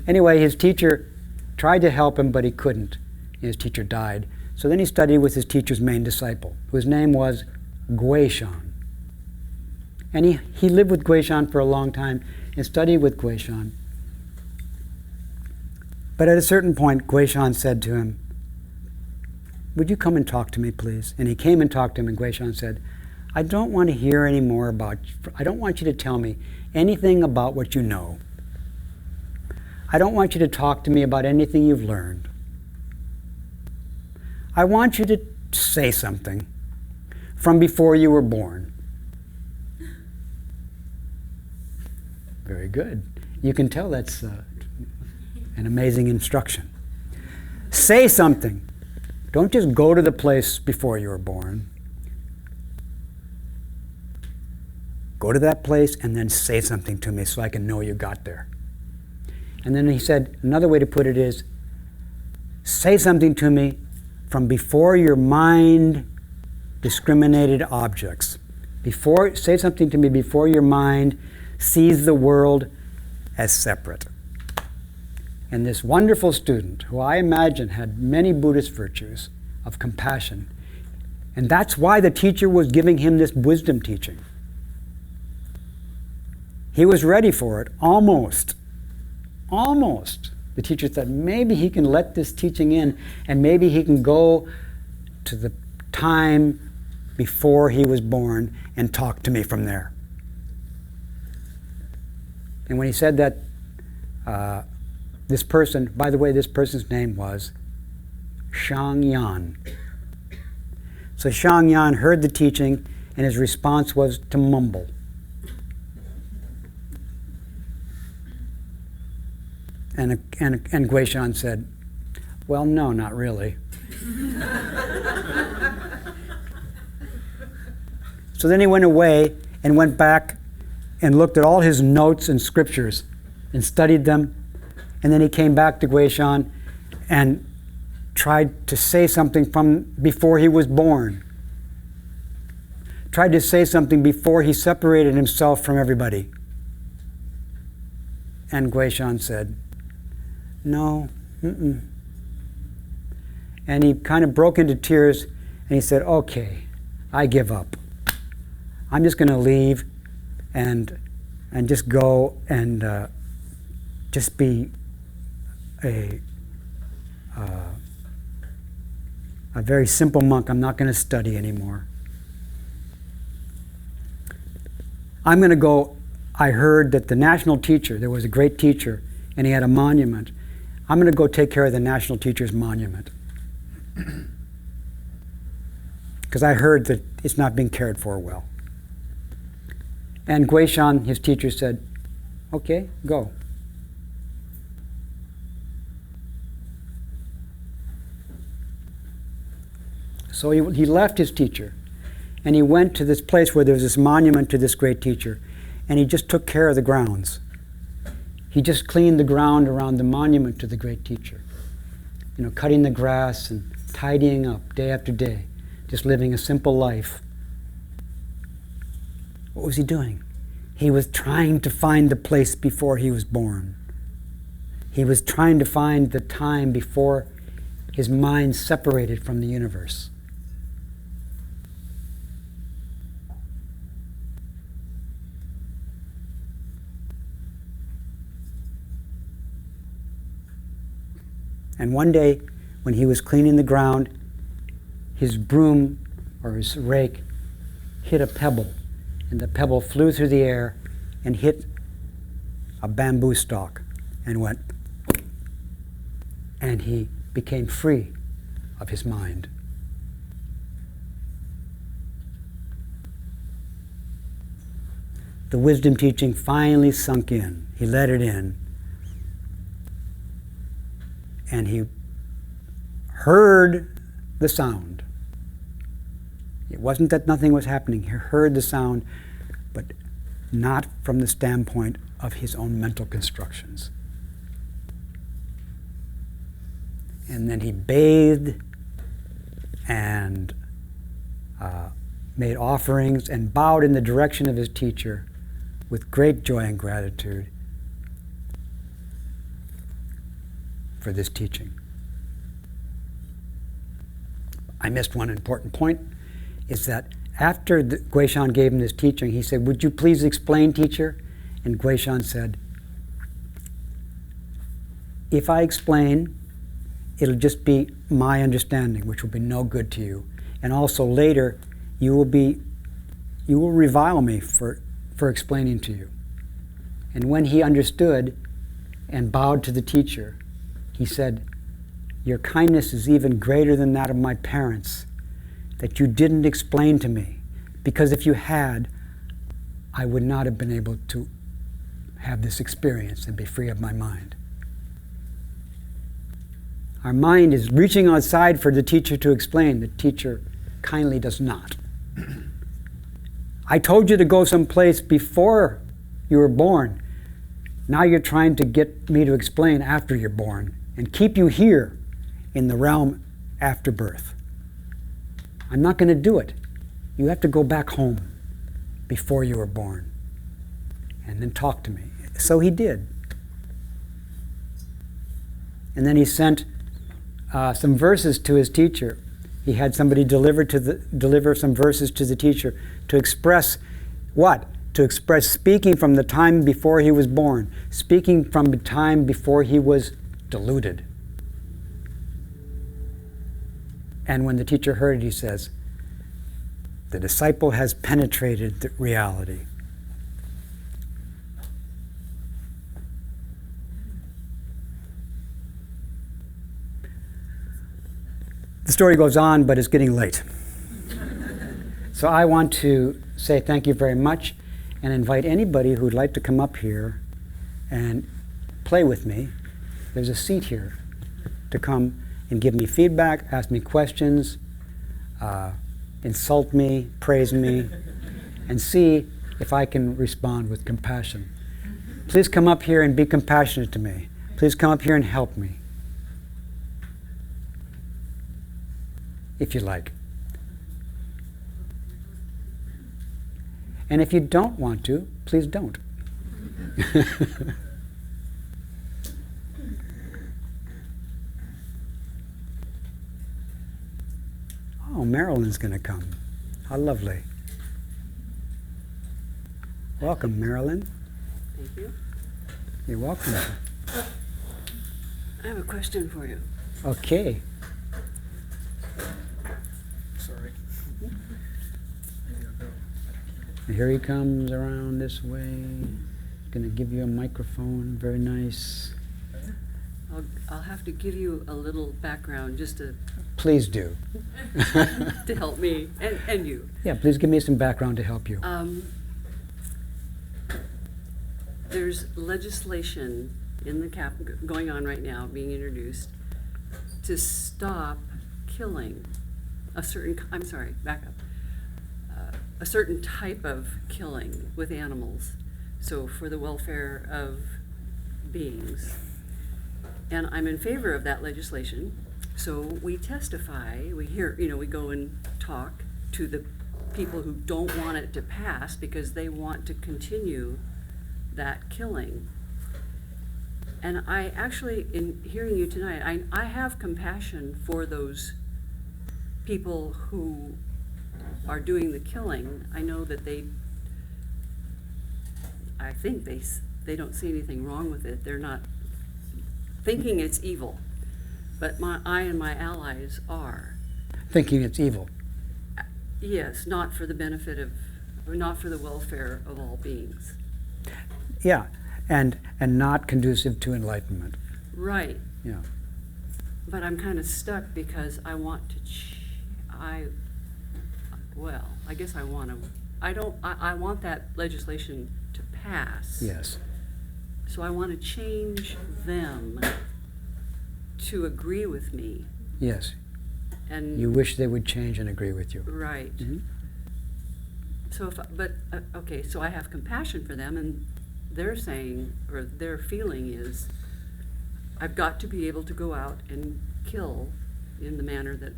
Anyway, his teacher tried to help him, but he couldn't. His teacher died. So then he studied with his teacher's main disciple, whose name was Guishan. And he lived with Guishan for a long time and studied with Guishan. But at a certain point, Guishan said to him, "Would you come and talk to me, please?" And he came and talked to him, and Guishan said, I don't want to hear any more I don't want you to tell me anything about what you know. I don't want you to talk to me about anything you've learned. I want you to say something from before you were born. Very good. You can tell that's an amazing instruction. Say something. Don't just go to the place before you were born. Go to that place and then say something to me so I can know you got there. And then he said, another way to put it is, say something to me from before your mind discriminated objects. Say something to me before your mind sees the world as separate. And this wonderful student, who I imagine had many Buddhist virtues of compassion, and that's why the teacher was giving him this wisdom teaching. He was ready for it, almost. Almost. The teacher said, maybe he can let this teaching in, and maybe he can go to the time before he was born and talk to me from there. And when he said that, this person, by the way, this person's name was Shang Yan. So Shang Yan heard the teaching, and his response was to mumble. And Guishan said, well, no, not really. So then he went away and went back and looked at all his notes and scriptures and studied them. And then he came back to Guishan and tried to say something from before he was born. Tried to say something before he separated himself from everybody. And Guishan said, no, And he kind of broke into tears, and he said, okay, I give up. I'm just going to leave and just go and just be a very simple monk. I'm not going to study anymore. I'm going to go. I heard that the national teacher, there was a great teacher, and he had a monument. I'm going to go take care of the national teacher's monument. Because I heard that it's not being cared for well. And Guishan, his teacher, said, okay, go. So he left his teacher, And he went to this place where there was this monument to this great teacher, and he just took care of the grounds. He just cleaned the ground around the monument to the great teacher. Cutting the grass and tidying up day after day, just living a simple life. What was he doing? He was trying to find the place before he was born. He was trying to find the time before his mind separated from the universe. And one day, when he was cleaning the ground, his broom or his rake hit a pebble, and the pebble flew through the air and hit a bamboo stalk and went, and he became free of his mind. The wisdom teaching finally sunk in. He let it in. And he heard the sound. It wasn't that nothing was happening. He heard the sound, but not from the standpoint of his own mental constructions. And then he bathed and made offerings and bowed in the direction of his teacher with great joy and gratitude for this teaching. I missed one important point, is that after Guishan gave him this teaching, he said, "Would you please explain, teacher?" And Guishan said, "If I explain, it'll just be my understanding, which will be no good to you. And also later, you will revile me for explaining to you." And when he understood and bowed to the teacher, he said, "Your kindness is even greater than that of my parents, that you didn't explain to me, because if you had, I would not have been able to have this experience and be free of my mind." Our mind is reaching outside for the teacher to explain. The teacher kindly does not. I told you to go someplace before you were born. Now you're trying to get me to explain after you're born and keep you here in the realm after birth. I'm not going to do it. You have to go back home before you were born and then talk to me. So he did. And then he sent some verses to his teacher. He had somebody deliver some verses to the teacher to express what? To express speaking from the time before he was born, speaking from the time before he was deluded. And when the teacher heard it, he says, "The disciple has penetrated the reality." The story goes on, but it's getting late. So I want to say thank you very much and invite anybody who'd like to come up here and play with me. There's a seat here to come and give me feedback, ask me questions, insult me, praise me, and see if I can respond with compassion. Please come up here and be compassionate to me. Please come up here and help me, if you like. And if you don't want to, please don't. Oh, Marilyn's going to come. How lovely. Welcome, Marilyn. Thank you. You're welcome. I have a question for you. Okay. Sorry. Here he comes around this way. Going to give you a microphone. Very nice. I'll have to give you a little background just to Please do. to help me and you. Yeah, please give me some background to help you. There's legislation in the going on right now, being introduced, to stop killing a certain. I'm sorry, back up. a certain type of killing with animals, so for the welfare of beings. And I'm in favor of that legislation. So we testify, we hear, we go and talk to the people who don't want it to pass because they want to continue that killing. And I actually, in hearing you tonight, I have compassion for those people who are doing the killing. I know that I think they don't see anything wrong with it. They're not thinking it's evil. But I and my allies are. Thinking it's evil. Yes, not for the benefit of, or not for the welfare of all beings. Yeah, and not conducive to enlightenment. Right. Yeah. But I'm kind of stuck because I want to, I guess I want to, I want that legislation to pass. Yes. So I want to change them to agree with me. Yes. And you wish they would change and agree with you. Right. Mm-hmm. So okay, so I have compassion for them, and they're saying, or their feeling is, I've got to be able to go out and kill in the manner that,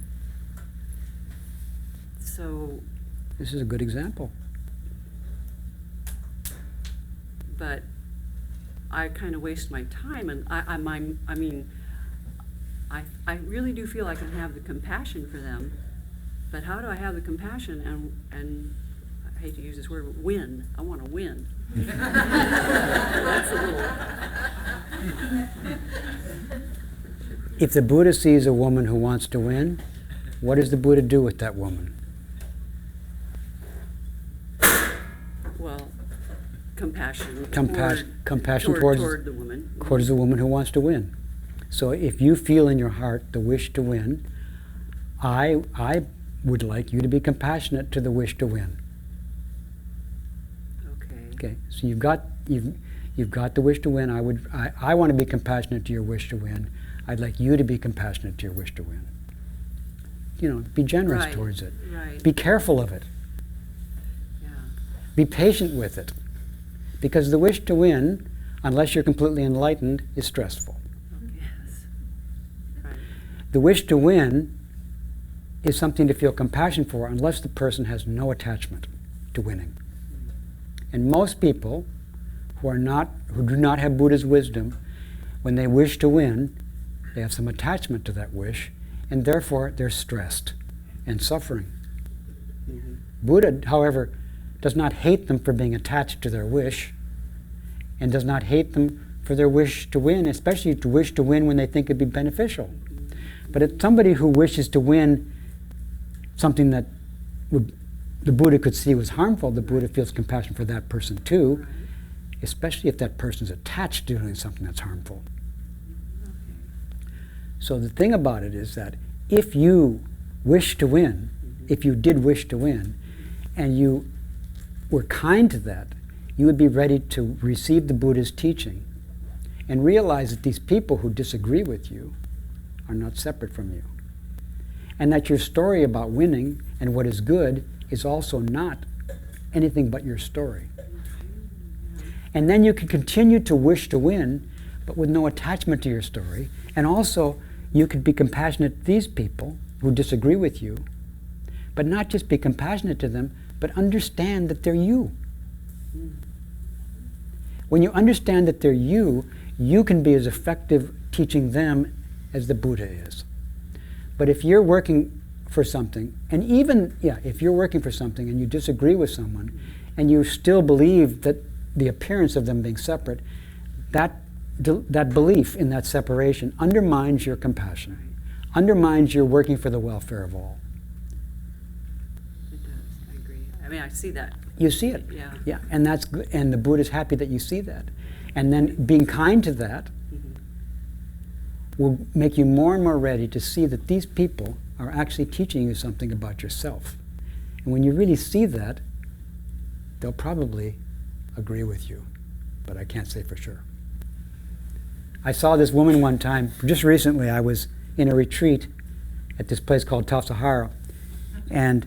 so. This is a good example. But I kind of waste my time, and I really do feel I can have the compassion for them, but how do I have the compassion and I hate to use this word, win? I want to win. That's a little. If the Buddha sees a woman who wants to win, what does the Buddha do with that woman? Well, compassion towards the woman. Towards the woman who wants to win. So if you feel in your heart the wish to win, I would like you to be compassionate to the wish to win. Okay. So you've got the wish to win. I want to be compassionate to your wish to win. I'd like you to be compassionate to your wish to win. Be generous towards it. Right. Be careful of it. Yeah. Be patient with it. Because the wish to win, unless you're completely enlightened, is stressful. Yes. Right. The wish to win is something to feel compassion for unless the person has no attachment to winning. And most people who do not have Buddha's wisdom, when they wish to win, they have some attachment to that wish, and therefore they're stressed and suffering. Mm-hmm. Buddha, however, does not hate them for being attached to their wish, and does not hate them for their wish to win, especially to wish to win when they think it'd be beneficial. But if somebody who wishes to win something that the Buddha could see was harmful, the Buddha feels compassion for that person too, especially if that person's attached to doing something that's harmful. So the thing about it is that if you wish to win, if you did wish to win, and you were kind to that, you would be ready to receive the Buddha's teaching and realize that these people who disagree with you are not separate from you. And that your story about winning and what is good is also not anything but your story. And then you can continue to wish to win, but with no attachment to your story. And also, you could be compassionate to these people who disagree with you, but not just be compassionate to them, but understand that they're you. When you understand that they're you can be as effective teaching them as the Buddha is. But if you're working for something, and if you're working for something and you disagree with someone, and you still believe that the appearance of them being separate, that belief in that separation undermines your compassion, undermines your working for the welfare of all. It does, I agree. I mean, I see that. You see it. Yeah. Yeah, and that's good. And the Buddha's happy that you see that. And then being kind to that will make you more and more ready to see that these people are actually teaching you something about yourself. And when you really see that, they'll probably agree with you. But I can't say for sure. I saw this woman one time, just recently. I was in a retreat at this place called Taft Sahara, and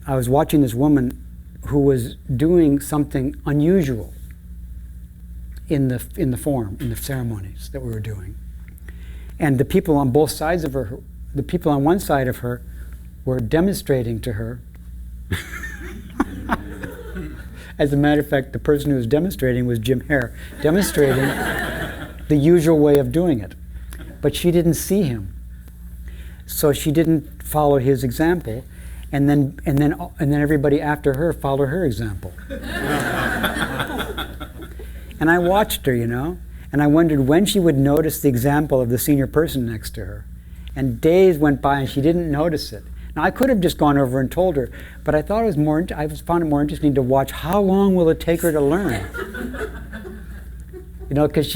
I was watching this woman who was doing something unusual in the form, in the ceremonies that we were doing. And the people on both sides of her, the people on one side of her were demonstrating to her. As a matter of fact, the person who was demonstrating was Jim Hare, demonstrating the usual way of doing it. But she didn't see him. So she didn't follow his example, and then everybody after her followed her example. And I watched her, and I wondered when she would notice the example of the senior person next to her. And days went by and she didn't notice it. Now I could have just gone over and told her, but I thought I found it more interesting to watch how long will it take her to learn. Because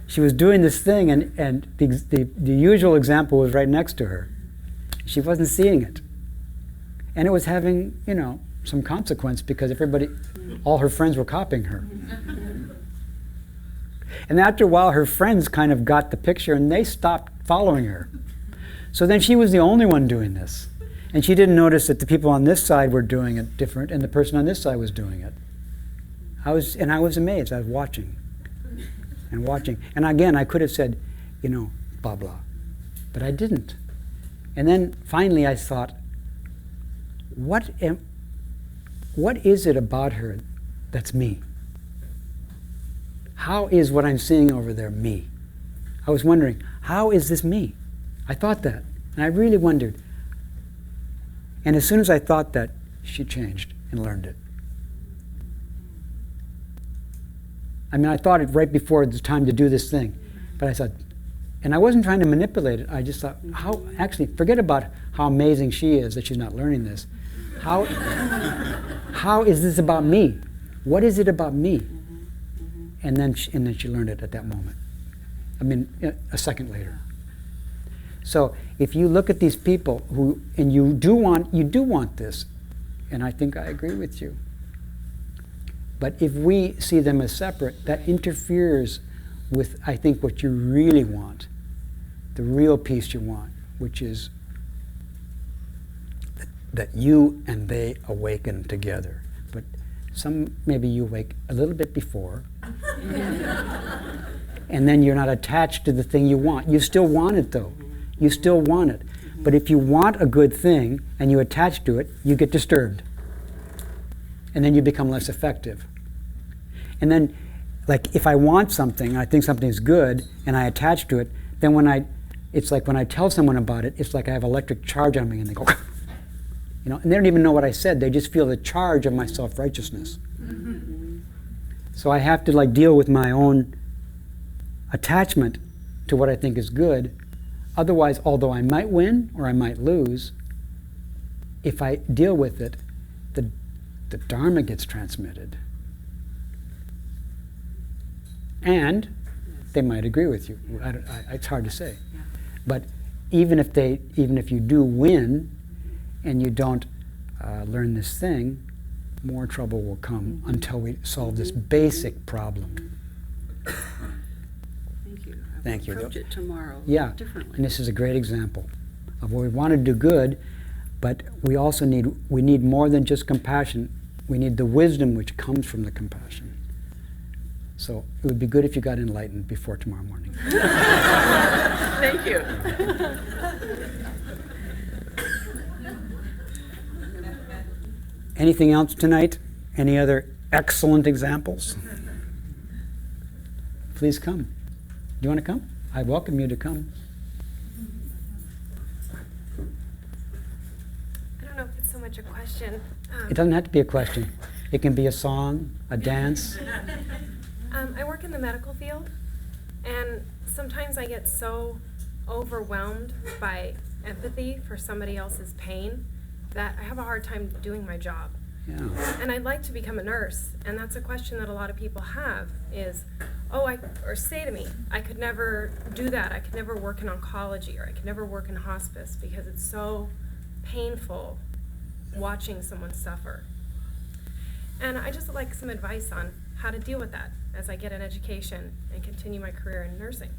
she was doing this thing, and the usual example was right next to her. She wasn't seeing it. And it was having, some consequence because all her friends were copying her. And after a while, her friends kind of got the picture and they stopped following her. So then she was the only one doing this. And she didn't notice that the people on this side were doing it different and the person on this side was doing it. I was amazed. I was watching. And again, I could have said, blah, blah. But I didn't. And then finally I thought, what is it about her that's me? How is what I'm seeing over there me? I was wondering, how is this me? I thought that. And I really wondered. And as soon as I thought that, she changed and learned it. I thought it right before the time to do this thing. But I thought, and I wasn't trying to manipulate it. I just thought, forget about how amazing she is that she's not learning this. How is this about me? What is it about me? And then she learned it at that moment. A second later. So if you look at these people and you do want this, and I think I agree with you. But if we see them as separate, that interferes with, I think, what you really want, the real peace you want, which is that you and they awaken together. But maybe you wake a little bit before, and then you're not attached to the thing you want. You still want it, though. You still want it. But if you want a good thing and you attach to it, you get disturbed. And then you become less effective. And then, like, if I want something, and I think something's good, and I attach to it, then it's like when I tell someone about it, it's like I have electric charge on me, and they go, and they don't even know what I said. They just feel the charge of my self-righteousness. So I have to deal with my own attachment to what I think is good. Otherwise, although I might win or I might lose, if I deal with it, the Dharma gets transmitted. And they might agree with you. It's hard to say. But even if you do win and you don't learn this thing, more trouble will come until we solve this basic problem. Thank you. Thank you. Approach it tomorrow differently. And this is a great example of where we want to do good, but we also need more than just compassion. We need the wisdom which comes from the compassion. So it would be good if you got enlightened before tomorrow morning. Thank you. Anything else tonight? Any other excellent examples? Please come. Do you want to come? I welcome you to come. I don't know if it's so much a question. It doesn't have to be a question. It can be a song, a dance. I work in the medical field, and sometimes I get so overwhelmed by empathy for somebody else's pain that I have a hard time doing my job. Yeah. And I'd like to become a nurse, and that's a question that a lot of people have is, or say to me, I could never do that. I could never work in oncology, or I could never work in hospice because it's so painful watching someone suffer. And I just would like some advice on how to deal with that as I get an education and continue my career in nursing.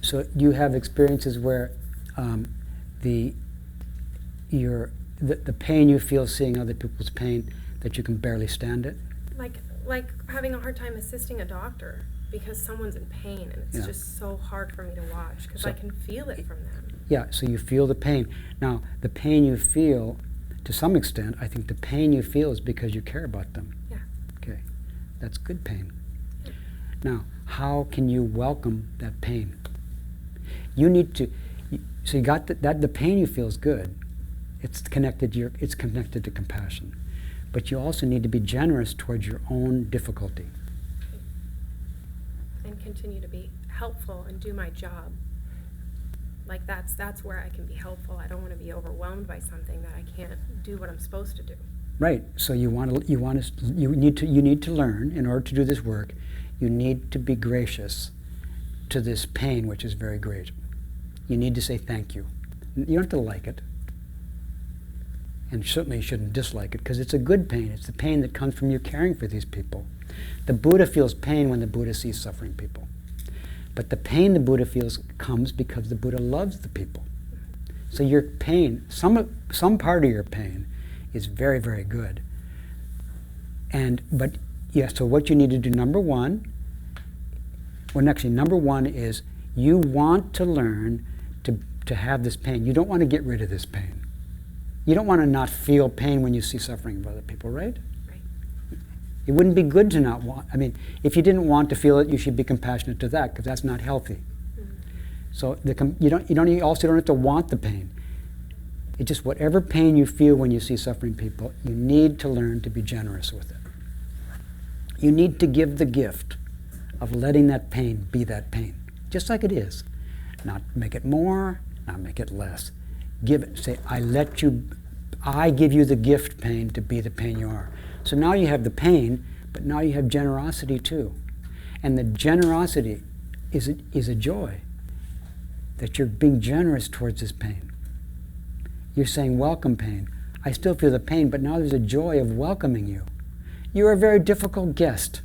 So you have experiences where the pain you feel seeing other people's pain, that you can barely stand it? Like having a hard time assisting a doctor because someone's in pain, and it's just so hard for me to watch because I can feel it from them. Yeah, so you feel the pain. Now, the pain you feel, to some extent, I think the pain you feel is because you care about them. Yeah. Okay, that's good pain. Yeah. Now, how can you welcome that pain? You need to, so you got that the pain you feel is good. It's connected to compassion. But you also need to be generous towards your own difficulty. And continue to be helpful and do my job. Like that's where I can be helpful. I don't want to be overwhelmed by something that I can't do what I'm supposed to do. Right. So you need to learn, in order to do this work, you need to be gracious to this pain, which is very great. You need to say thank you. You don't have to like it. And certainly you shouldn't dislike it, because it's a good pain. It's the pain that comes from you caring for these people. The Buddha feels pain when the Buddha sees suffering people. But the pain the Buddha feels comes because the Buddha loves the people. So your pain, some part of your pain is very, very good. So what you need to do, number one is you want to learn to have this pain. You don't want to get rid of this pain. You don't want to not feel pain when you see suffering of other people, right? Right. It wouldn't be good to not want. I mean, if you didn't want to feel it, you should be compassionate to that, because that's not healthy. Mm-hmm. So you also don't have to want the pain. It's just whatever pain you feel when you see suffering people, you need to learn to be generous with it. You need to give the gift of letting that pain be that pain, just like it is. Not make it more, not make it less. Give it, say, I give you the gift pain to be the pain you are. So now you have the pain, but now you have generosity too. And the generosity is a joy, that you're being generous towards this pain. You're saying, welcome pain. I still feel the pain, but now there's a joy of welcoming you. You're a very difficult guest.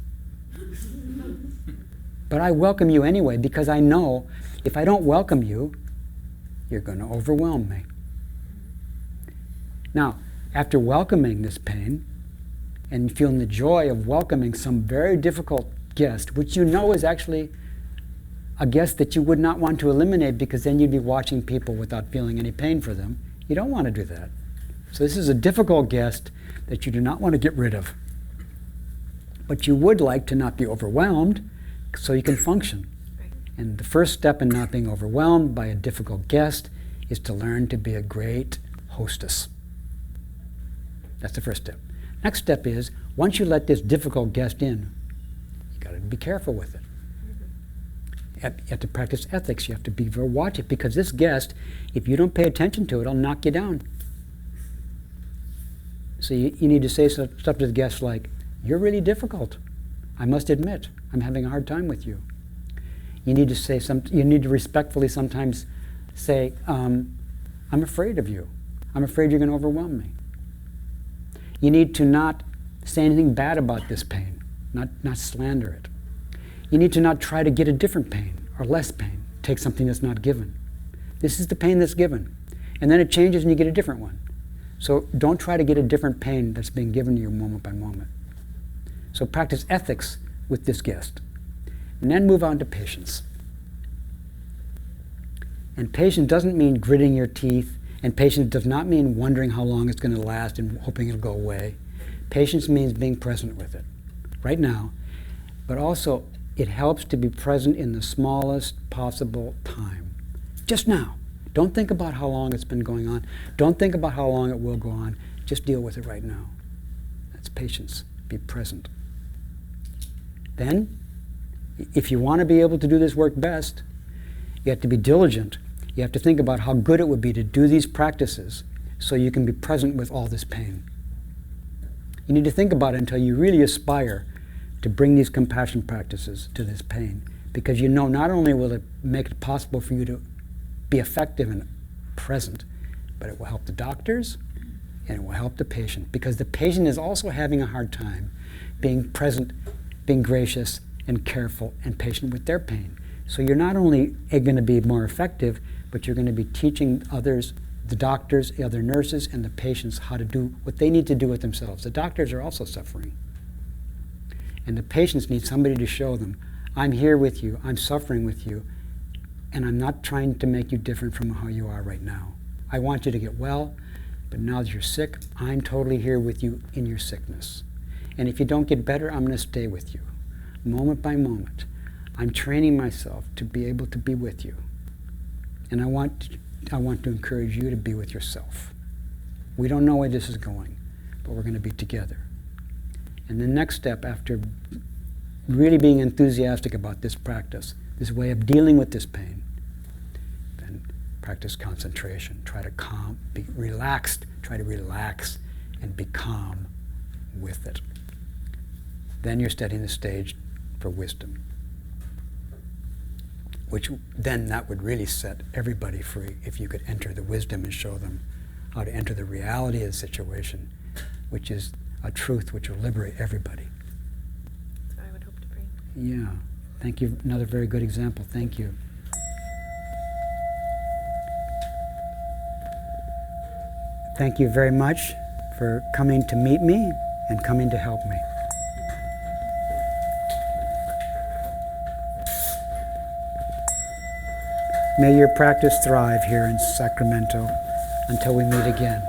But I welcome you anyway, because I know if I don't welcome you, you're going to overwhelm me. Now, after welcoming this pain and feeling the joy of welcoming some very difficult guest, which you know is actually a guest that you would not want to eliminate, because then you'd be watching people without feeling any pain for them. You don't want to do that. So this is a difficult guest that you do not want to get rid of. But you would like to not be overwhelmed so you can function. And the first step in not being overwhelmed by a difficult guest is to learn to be a great hostess. That's the first step. Next step is, once you let this difficult guest in, you got to be careful with it. You have to practice ethics. You have to be very watchful, because this guest, if you don't pay attention to it, it'll knock you down. So you need to say stuff to the guest like, "You're really difficult. I must admit, I'm having a hard time with you." You need to you need to respectfully sometimes say, "I'm afraid of you. I'm afraid you're going to overwhelm me." You need to not say anything bad about this pain, not slander it. You need to not try to get a different pain or less pain. Take something that's not given. This is the pain that's given. And then it changes and you get a different one. So don't try to get a different pain that's being given to you moment by moment. So practice ethics with this guest. And then move on to patience. And patience doesn't mean gritting your teeth, and patience does not mean wondering how long it's going to last and hoping it'll go away. Patience means being present with it, right now. But also, it helps to be present in the smallest possible time. Just now. Don't think about how long it's been going on. Don't think about how long it will go on. Just deal with it right now. That's patience. Be present. Then, if you want to be able to do this work best, you have to be diligent. You have to think about how good it would be to do these practices so you can be present with all this pain. You need to think about it until you really aspire to bring these compassion practices to this pain, because you know not only will it make it possible for you to be effective and present, but it will help the doctors and it will help the patient, because the patient is also having a hard time being present, being gracious and careful and patient with their pain. So you're not only going to be more effective, but you're going to be teaching others, the doctors, the other nurses, and the patients how to do what they need to do with themselves. The doctors are also suffering. And the patients need somebody to show them, I'm here with you, I'm suffering with you, and I'm not trying to make you different from how you are right now. I want you to get well, but now that you're sick, I'm totally here with you in your sickness. And if you don't get better, I'm going to stay with you, moment by moment. I'm training myself to be able to be with you. And I want to encourage you to be with yourself. We don't know where this is going, but we're going to be together. And the next step, after really being enthusiastic about this practice, this way of dealing with this pain, then practice concentration. Try to be relaxed, try to relax and be calm with it. Then you're setting the stage for wisdom, which then that would really set everybody free if you could enter the wisdom and show them how to enter the reality of the situation, which is a truth which will liberate everybody. That's what I would hope to bring. Yeah. Thank you. Another very good example. Thank you. Thank you very much for coming to meet me and coming to help me. May your practice thrive here in Sacramento until we meet again.